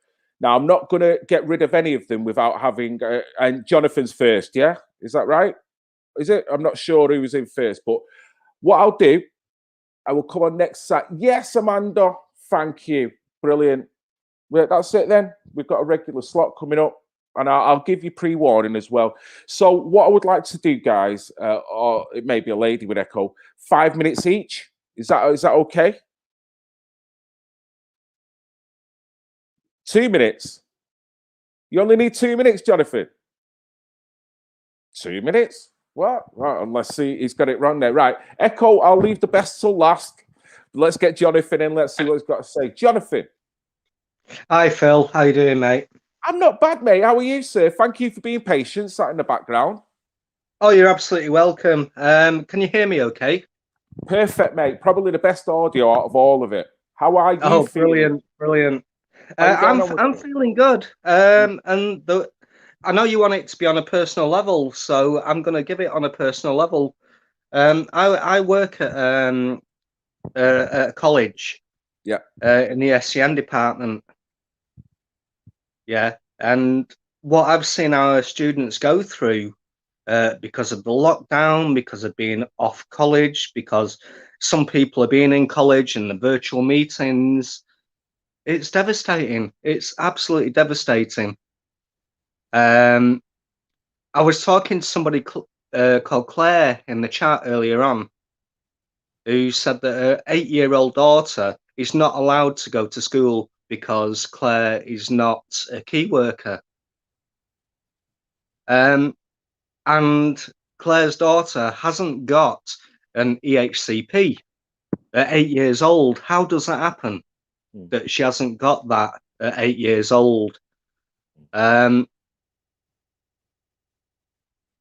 Now, I'm not going to get rid of any of them without having... and Jonathan's first, yeah? Is that right? Is it? I'm not sure who was in first, but what I'll do, I will come on next set. Yes, Amanda, thank you. Brilliant. Well, that's it then. We've got a regular slot coming up, and I'll give you pre-warning as well. So what I would like to do, guys, or it may be a lady with Echo, 5 minutes each. Is that okay? 2 minutes. You only need 2 minutes, Jonathan. 2 minutes? What? Right, let's see. He's got it wrong there. Right. Echo, I'll leave the best till last. Let's get Jonathan in. Let's see what he's got to say. Jonathan. Hi, Phil. How you doing, mate? I'm not bad, mate. How are you, sir? Thank you for being patient, sat in the background. Oh, you're absolutely welcome. Can you hear me okay? Perfect, mate. Probably the best audio out of all of it. How are you feeling? Brilliant, brilliant. I'm feeling good. I know you want it to be on a personal level, so I'm going to give it on a personal level. I work at a college. Yeah. In the SCN department. Yeah, and what I've seen our students go through because of the lockdown, because of being off college, because some people are being in college and the virtual meetings, it's devastating. It's absolutely devastating. I was talking to somebody called Claire in the chat earlier on, who said that her 8-year-old daughter is not allowed to go to school because Claire is not a key worker. And Claire's daughter hasn't got an EHCP at 8 years old. How does that happen? That she hasn't got that at 8 years old?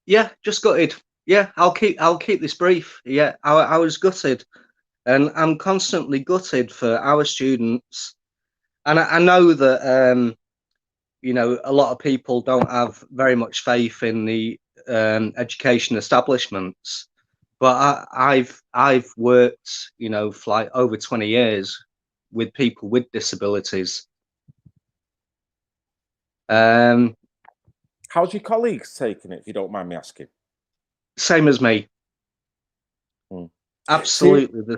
Yeah, just gutted. Yeah, I'll keep this brief. Yeah, I was gutted, and I'm constantly gutted for our students. And I know that you know, a lot of people don't have very much faith in the education establishments, but I've worked, you know, for like over 20 years with people with disabilities. How's your colleagues taking it, if you don't mind me asking? Same as me. Mm. Absolutely.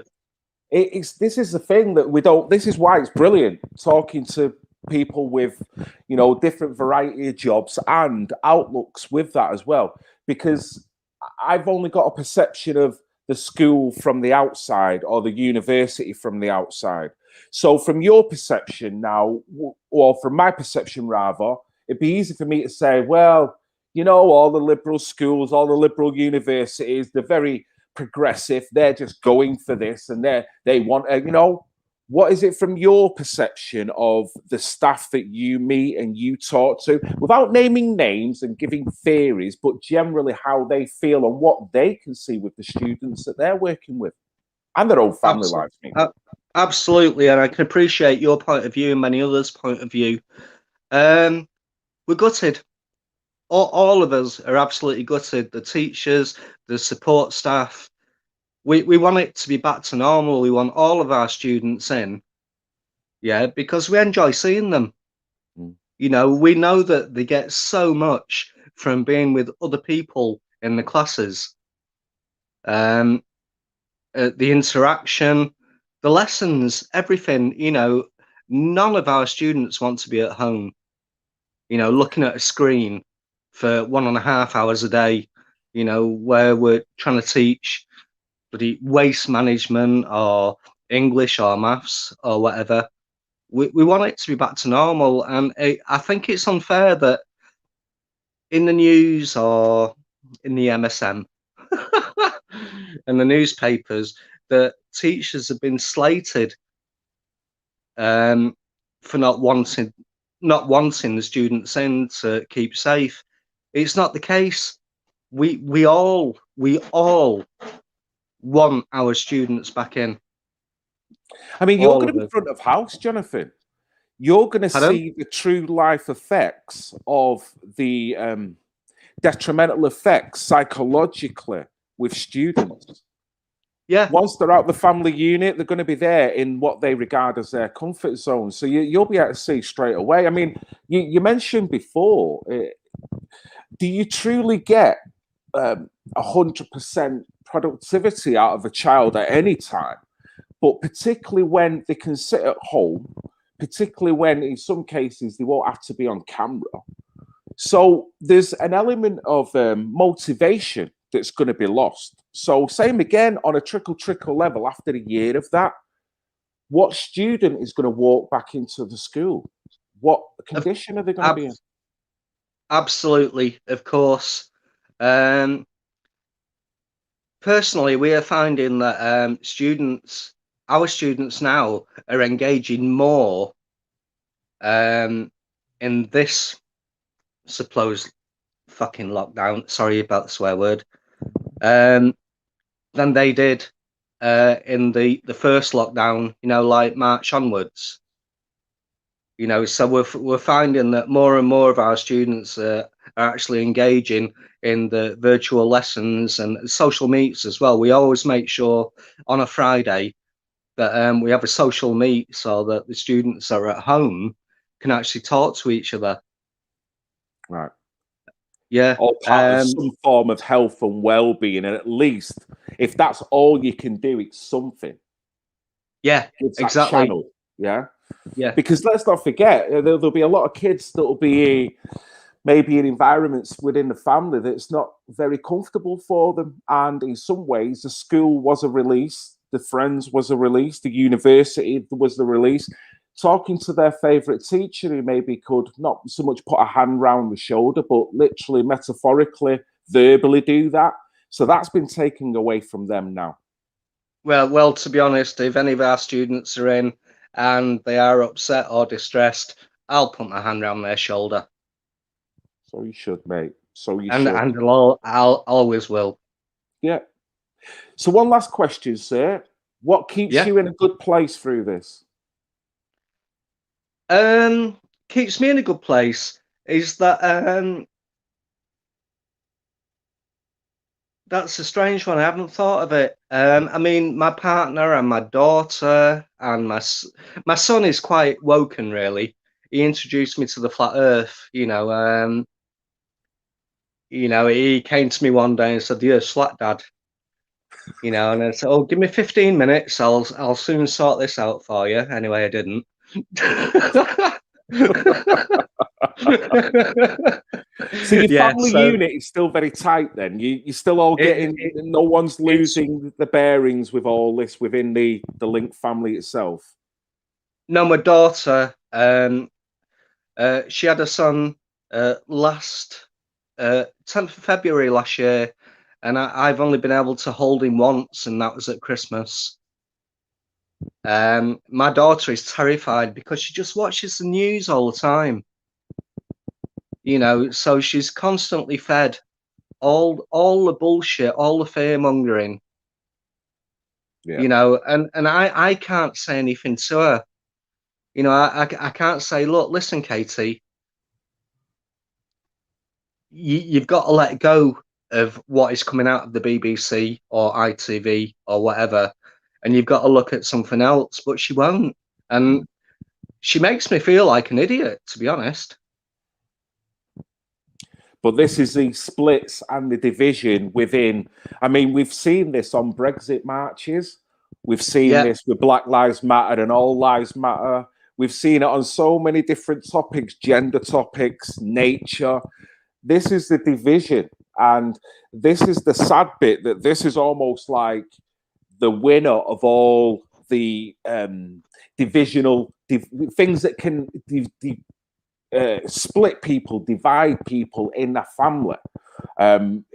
This is the thing that we don't. This is why it's brilliant talking to people with, you know, different variety of jobs and outlooks with that as well, because I've only got a perception of the school from the outside or the university from the outside. So from your perception now, or from my perception rather, it'd be easy for me to say, well, you know, all the liberal schools, all the liberal universities, they're very progressive. They're just going for this, and they want, you know. What is it from your perception of the staff that you meet and you talk to, without naming names and giving theories, but generally how they feel and what they can see with the students that they're working with and their own family lives? Absolutely, and I can appreciate your point of view and many others' point of view. We're gutted. All of us are absolutely gutted. The teachers, the support staff. We want it to be back to normal. We want all of our students in, yeah, because we enjoy seeing them. You know, we know that they get so much from being with other people in the classes. The interaction, the lessons, everything. You know, none of our students want to be at home, you know, looking at a screen for 1.5 hours a day, you know, where we're trying to teach waste management or English or maths or whatever. We want it to be back to normal, and I think it's unfair that in the news or in the MSM and the newspapers that teachers have been slated for not wanting the students in to keep safe. It's not the case. We all want our students back in. I mean, you're going to be front of house, Jonathan. You're going to see the true life effects of the detrimental effects psychologically with students. Yeah. Once they're out the family unit, they're going to be there in what they regard as their comfort zone. So you'll be able to see straight away. I mean, you mentioned before, do you truly get 100% productivity out of a child at any time? But particularly when they can sit at home, particularly when in some cases they won't have to be on camera. So there's an element of motivation that's going to be lost. So same again on a trickle level after a year of that, what student is going to walk back into the school? What condition are they going to be in? Absolutely, of course. Personally, we are finding that our students now are engaging more in this supposed fucking lockdown, sorry about the swear word, than they did in the first lockdown, you know, like March onwards. You know, so we're finding that more and more of our students are actually engaging in the virtual lessons and social meets as well. We always make sure on a Friday that we have a social meet so that the students that are at home can actually talk to each other. Right. Yeah. Or part of some form of health and well-being, and at least if that's all you can do, it's something. Yeah, exactly. Channel, yeah. Yeah. Because let's not forget, there'll be a lot of kids that will be maybe in environments within the family that's not very comfortable for them. And in some ways, the school was a release, the friends was a release, the university was the release. Talking to their favourite teacher who maybe could not so much put a hand round the shoulder, but literally, metaphorically, verbally do that. So that's been taken away from them now. Well, to be honest, if any of our students are in and they are upset or distressed, I'll put my hand around their shoulder. So you should, mate. So you should. And I'll always will. Yeah. So one last question, sir. What keeps you in a good place through this? Keeps me in a good place is that That's a strange one. I haven't thought of it. I mean, my partner and my daughter and my son is quite woken, really. He introduced me to the flat Earth. He came to me one day and said, "The Earth's flat, Dad." And I said, "Oh, give me 15 minutes. I'll soon sort this out for you." Anyway, I didn't. So your Yeah, family so unit is still very tight then? You still all getting, no one's losing the bearings with all this within the Link family itself? no, my daughter, she had a son last 10th of February last year, and I've only been able to hold him once, and that was at Christmas. My daughter is terrified because she just watches the news all the time. So she's constantly fed all the bullshit, all the fear mongering. Yeah. And I can't say anything to her. I can't say, "Look, listen, Katie, you've got to let go of what is coming out of the BBC or ITV or whatever, and you've got to look at something else." But she won't, and she makes me feel like an idiot, to be honest. But this is the splits and the division within. I mean, we've seen this on Brexit marches. We've seen this with Black Lives Matter and All Lives Matter. We've seen it on so many different topics, gender topics, nature. This is the division. And this is the sad bit, that this is almost like the winner of all the divisional things that can split people, divide people in a family. Talking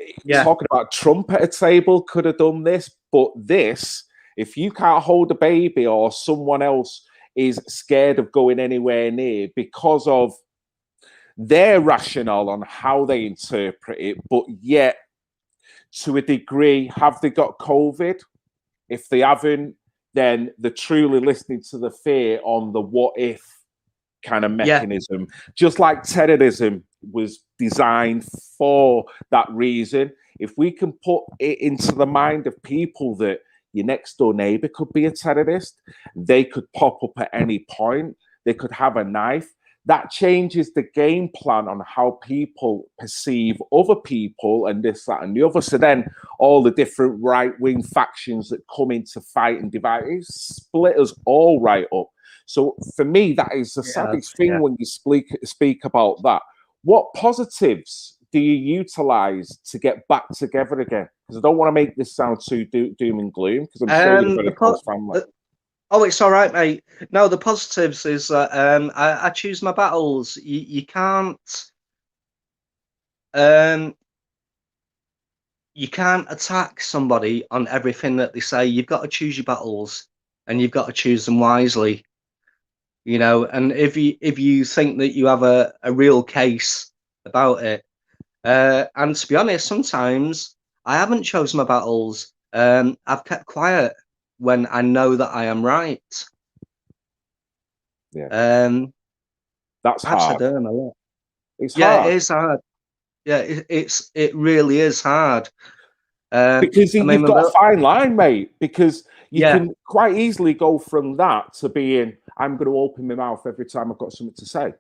about Trump at a table could have done this, but this, if you can't hold a baby or someone else is scared of going anywhere near because of their rationale on how they interpret it, but yet to a degree, have they got COVID? If they haven't, then they're truly listening to the fear on the what if kind of mechanism. Just like terrorism was designed for that reason. If we can put it into the mind of people that your next door neighbor could be a terrorist, they could pop up at any point, they could have a knife, that changes the game plan on how people perceive other people and this, that, and the other. So then all the different right-wing factions that come in to fight and divide, it split us all right up. So for me, that is the saddest thing when you speak about that. What positives do you utilize to get back together again? Because I don't want to make this sound too doom and gloom, because I'm sure you're very close family. Oh, it's all right, mate. No, the positives is that I choose my battles. You can't attack somebody on everything that they say. You've got to choose your battles, and you've got to choose them wisely. And if you think that you have a real case about it, and to be honest, sometimes I haven't chosen my battles. I've kept quiet when I know that I am right. That's hard. It's hard. It is hard. Yeah, it really is hard. Because you've got a fine line, mate. Because you can quite easily go from that to being, I'm going to open my mouth every time I've got something to say.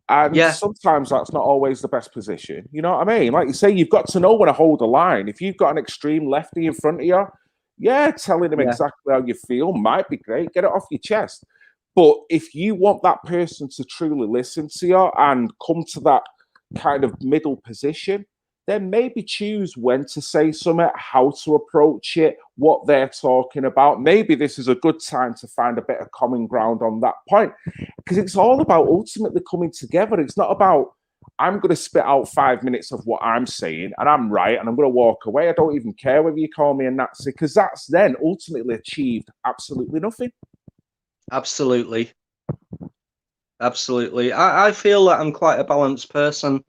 And sometimes that's not always the best position. You know what I mean? Like you say, you've got to know when to hold a line. If you've got an extreme lefty in front of you, telling them exactly how you feel might be great. Get it off your chest. But if you want that person to truly listen to you and come to that kind of middle position, then maybe choose when to say something, how to approach it, what they're talking about. Maybe this is a good time to find a bit of common ground on that point, because it's all about ultimately coming together. It's not about, I'm going to spit out 5 minutes of what I'm saying and I'm right and I'm going to walk away. I don't even care whether you call me a Nazi, because that's then ultimately achieved absolutely nothing. Absolutely. I feel that I'm quite a balanced person.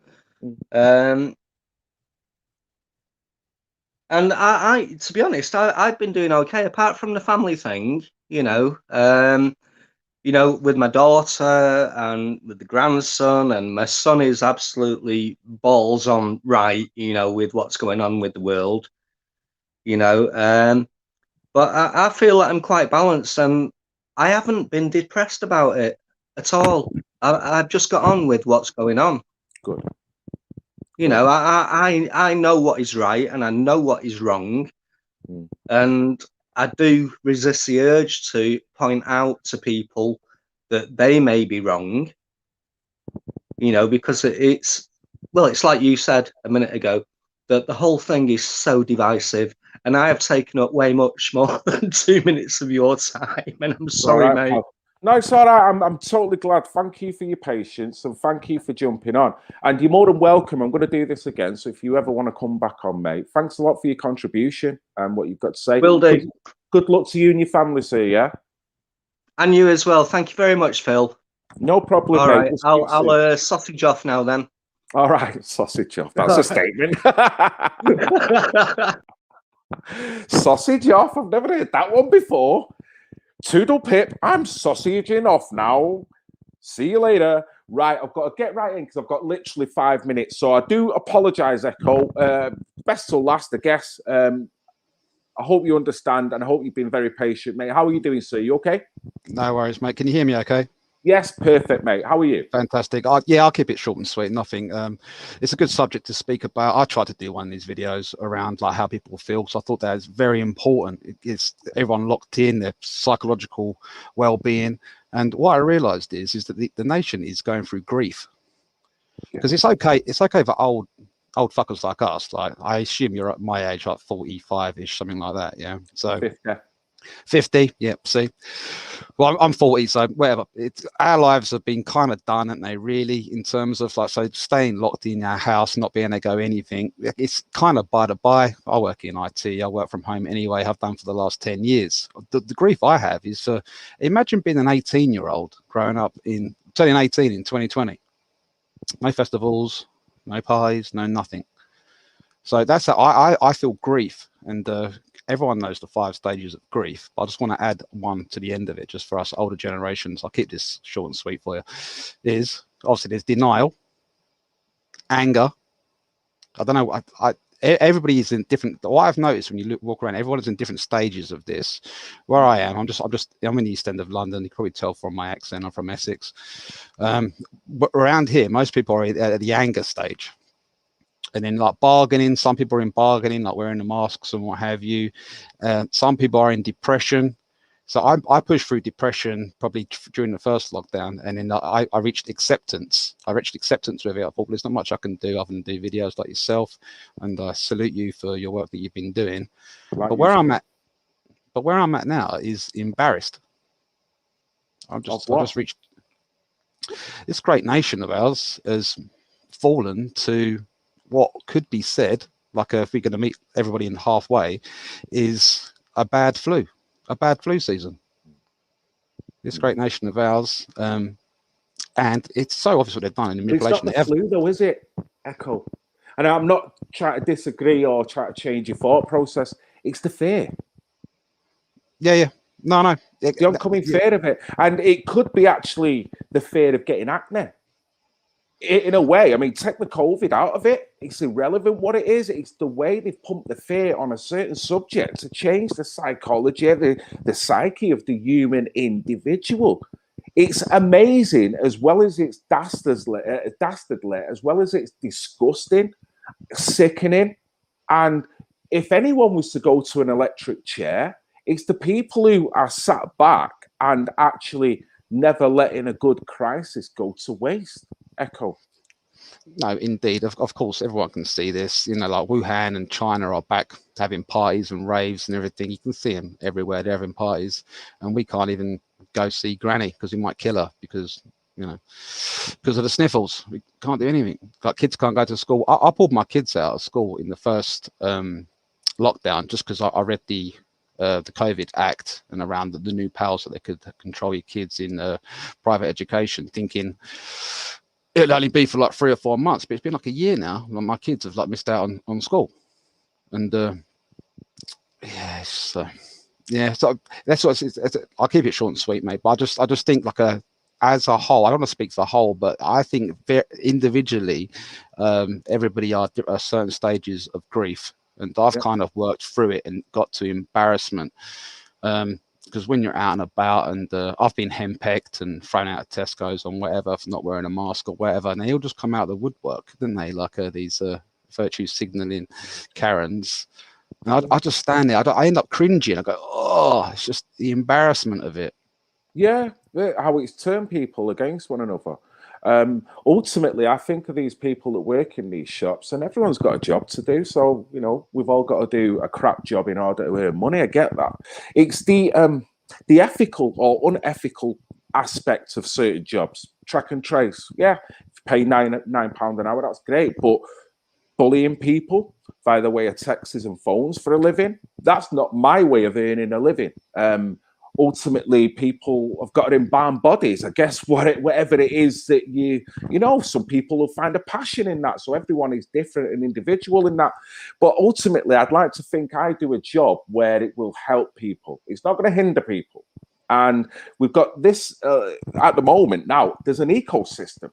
And I to be honest, I've been doing okay, apart from the family thing, with my daughter and with the grandson, and my son is absolutely balls on right, with what's going on with the world. you know. But I feel that I'm quite balanced, and I haven't been depressed about it at all. I've just got on with what's going on. Good. You know, I know what is right and I know what is wrong, and I do resist the urge to point out to people that they may be wrong. You know, because it's like you said a minute ago, that the whole thing is so divisive, and I have taken up way much more than 2 minutes of your time, and I'm sorry, mate. Pal. No, it's all right. I'm totally glad. Thank you for your patience and thank you for jumping on. And you're more than welcome. I'm going to do this again. So if you ever want to come back on, mate, thanks a lot for your contribution and what you've got to say. Will do. Good luck to you and your family, sir. Yeah. And you as well. Thank you very much, Phil. No problem, All mate. right. I'll sausage off now then. All right. Sausage off. That's a statement. Sausage off. I've never heard that one before. Toodle pip, I'm sausaging off now. See you later. Right, I've got to get right in because I've got literally 5 minutes. So I do apologise, Echo. Best till last, I guess. I hope you understand and I hope you've been very patient, mate. How are you doing, sir? You okay? No worries, mate. Can you hear me okay? Yes, perfect, mate. How are you? Fantastic. I'll keep it short and sweet. Nothing. It's a good subject to speak about. I tried to do one of these videos around like how people feel, so I thought that is very important. It's everyone locked in, their psychological well-being. And what I realised is that the nation is going through grief. Because it's okay for old fuckers like us. Like I assume you're at my age, like 45-ish, something like that. Yeah. So 50, yeah. See, well, I'm 40, so whatever. Our lives have been kind of done, haven't they? Really, in terms of like, so staying locked in our house, not being able to go anything. It's kind of by the by. I work in IT. I work from home anyway. I've done for the last 10 years. The grief I have is, imagine being an 18-year-old growing up turning 18 in 2020. No festivals, no parties, no nothing. So that's I feel grief, and everyone knows the 5 stages of grief, but I just want to add one to the end of it, just for us older generations. I'll keep this short and sweet for you. Is obviously there's denial, anger. I don't know. Everybody is in different. What I've noticed when you walk around, everyone is in different stages of this. Where I am, I'm in the East End of London. You can probably tell from my accent. I'm from Essex. But around here, most people are at the anger stage. And then like bargaining, some people are in bargaining, like wearing the masks and what have you. Some people are in depression. So I pushed through depression probably during the first lockdown, and then I reached acceptance. I reached acceptance with it. I thought, well, there's not much I can do other than do videos like yourself, and I salute you for your work that you've been doing. But where I'm at now is embarrassed. I just reached. This great nation of ours has fallen to what could be said, like if we're going to meet everybody in halfway, is a bad flu season. This great nation of ours, and it's so obvious what they've done in the manipulation. It's not the flu, though, is it, Echo? And I'm not trying to disagree or try to change your thought process. It's the fear. Yeah. No. The oncoming fear of it, and it could be actually the fear of getting acne. In a way, I mean, take the COVID out of it. It's irrelevant what it is. It's the way they've pumped the fear on a certain subject to change the psychology, the psyche of the human individual. It's amazing, as well as it's dastardly, as well as it's disgusting, sickening. And if anyone was to go to an electric chair, it's the people who are sat back and actually never letting a good crisis go to waste. Echo. No, indeed. Of course, everyone can see this. You know, like Wuhan and China are back having parties and raves and everything. You can see them everywhere. They're having parties, and we can't even go see Granny because we might kill her because of the sniffles. We can't do anything. Like kids can't go to school. I pulled my kids out of school in the first lockdown just because I read the COVID Act and around the new powers that they could control your kids in private education, thinking it'll only be for like 3 or 4 months, but it's been like a year now. My kids have like missed out on school, and so that's what I'll keep it short and sweet, mate. But I just think like as a whole, I don't want to speak for the whole, but I think individually, everybody are at certain stages of grief, And I've kind of worked through it and got to embarrassment. Because when you're out and about, and I've been henpecked and thrown out of Tesco's on whatever for not wearing a mask or whatever, and they all just come out of the woodwork, didn't they? Like these virtue signaling Karens. And I just stand there. I end up cringing. I go, oh, it's just the embarrassment of it. Yeah, how it's turned people against one another. Ultimately, I think of these people that work in these shops, and everyone's got a job to do. So, you know, we've all got to do a crap job in order to earn money. I get that. It's the ethical or unethical aspect of certain jobs. Track and trace. Yeah, if you pay £9 an hour, that's great. But bullying people via the way of texts and phones for a living, that's not my way of earning a living. Ultimately, people have got embalmed bodies. I guess whatever it is that you know, some people will find a passion in that. So everyone is different and individual in that. But ultimately, I'd like to think I do a job where it will help people. It's not going to hinder people. And we've got this at the moment now. There's an ecosystem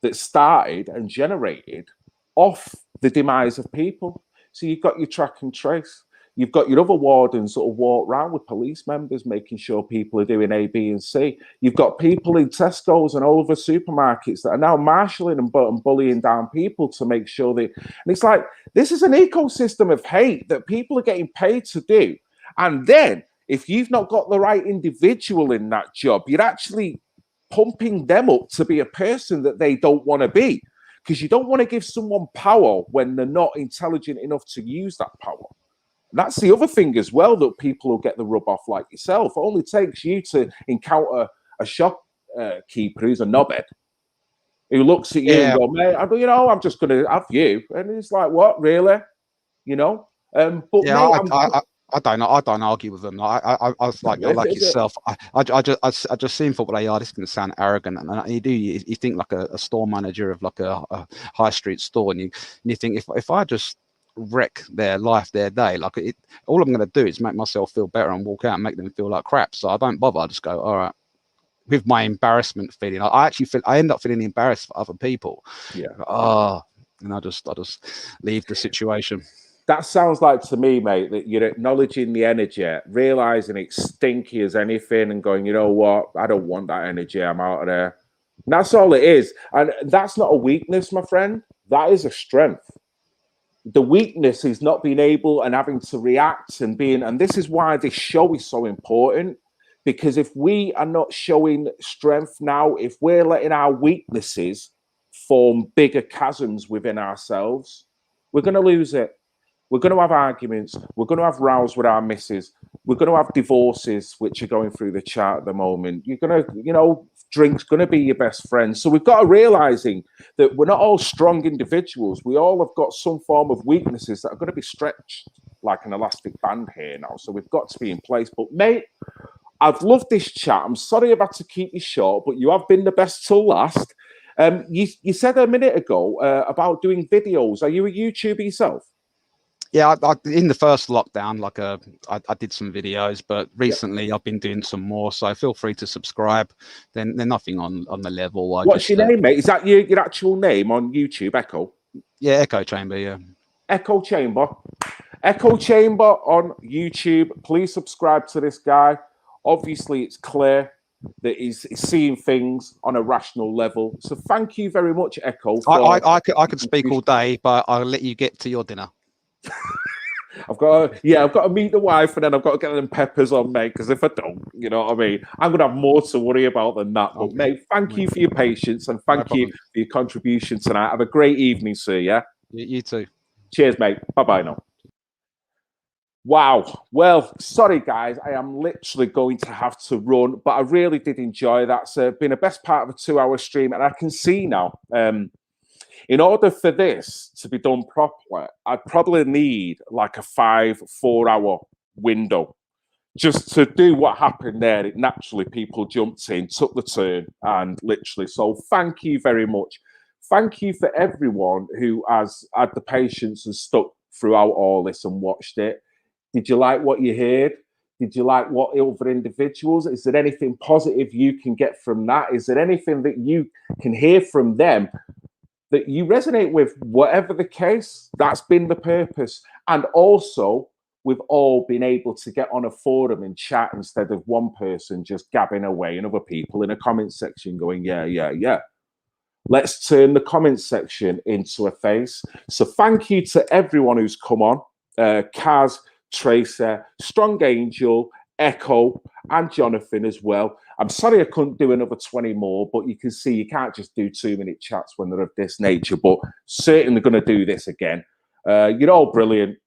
that started and generated off the demise of people. So you've got your track and trace. You've got your other wardens that will walk around with police members, making sure people are doing A, B, and C. You've got people in Tesco's and all over supermarkets that are now marshalling and bullying down people to make sure they... And it's like, this is an ecosystem of hate that people are getting paid to do. And then, if you've not got the right individual in that job, you're actually pumping them up to be a person that they don't want to be. Because you don't want to give someone power when they're not intelligent enough to use that power. That's the other thing as well, that people will get the rub off like yourself. It only takes you to encounter a shopkeeper who's a knobhead, who looks at you and go, mate, you know, I'm just going to have you. And it's like, what, really? You know? But yeah, mate, I don't argue with them. I was like yourself. I just seen thought, well, yeah, this is going to sound arrogant, and you think like a store manager of like a high street store, and you think if I just wreck their life, their day, like all I'm going to do is make myself feel better and walk out and make them feel like crap. So I don't bother. I just go, all right, with my embarrassment feeling. I end up feeling embarrassed for other people. Yeah. And I just leave the situation. That sounds like to me, mate, that you're acknowledging the energy, realizing it's stinky as anything, and going, you know what, I don't want that energy. I'm out of there. And that's all it is. And that's not a weakness, my friend. That is a strength. The weakness is not being able and having to react and this is why this show is so important, because if we are not showing strength now, if we're letting our weaknesses form bigger chasms within ourselves, we're going to lose it. We're going to have arguments. We're going to have rows with our missus. We're going to have divorces, which are going through the chart at the moment. You're going to, you know, drink's going to be your best friend. So we've got to realizing that we're not all strong individuals. We all have got some form of weaknesses that are going to be stretched like an elastic band here now. So we've got to be in place. But mate, I've loved this chat. I'm sorry I've had to keep you short, but you have been the best till last. You said a minute ago about doing videos. Are you a YouTuber yourself? Yeah, I in the first lockdown, like I did some videos, but recently I've been doing some more. So feel free to subscribe. Then they're nothing on the level. What's your name, mate? Is that your actual name on YouTube? Echo. Yeah, Echo Chamber. Yeah. Echo Chamber. Echo Chamber on YouTube. Please subscribe to this guy. Obviously, it's clear that he's seeing things on a rational level. So thank you very much, Echo. I could speak all day, but I'll let you get to your dinner. I've got to meet the wife, and then I've got to get them peppers on, mate, because if I don't, you know what I mean, I'm going to have more to worry about than that. But, mate, thank you for your patience, and thank you for your contribution tonight. Have a great evening, sir, yeah? You too. Cheers, mate. Bye-bye now. Wow. Well, sorry, guys. I am literally going to have to run, but I really did enjoy that. It's been the best part of a 2-hour stream, and I can see now, in order for this to be done properly, I'd probably need like a 4-hour window just to do what happened there. It naturally, people jumped in, took the turn, and literally. So thank you very much. Thank you for everyone who has had the patience and stuck throughout all this and watched it. Did you like what you heard? Did you like what other individuals? Is there anything positive you can get from that? Is there anything that you can hear from them that you resonate with. Whatever the case, that's been the purpose. And also, we've all been able to get on a forum and chat instead of one person just gabbing away and other people in a comment section going, yeah, yeah, yeah. Let's turn the comment section into a face. So thank you to everyone who's come on. Kaz, Tracer, Strong Angel, Echo, and Jonathan as well. I'm sorry I couldn't do another 20 more, but you can see you can't just do 2-minute chats when they're of this nature, but certainly going to do this again. You're all brilliant.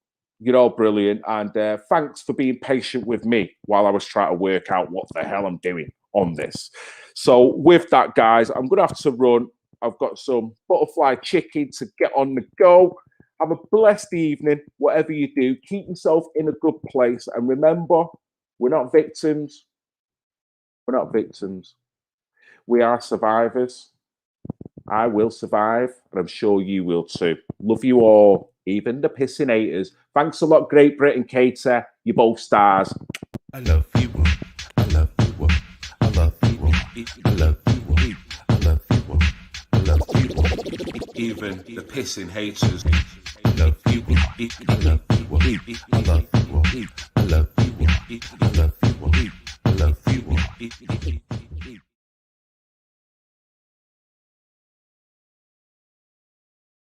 You're all brilliant. And thanks for being patient with me while I was trying to work out what the hell I'm doing on this. So with that, guys, I'm going to have to run. I've got some butterfly chicken to get on the go. Have a blessed evening, whatever you do. Keep yourself in a good place. And remember, we're not victims. We're not victims. We are survivors. I will survive, and I'm sure you will too. Love you all, even the pissinators. Thanks a lot, Great Britain, Kater. You're both stars. I love you. I love you. I love you. I love you. I love you. I love you. Even the pissing haters. I love you. I love you. I love you. I love you. I love you. I love you.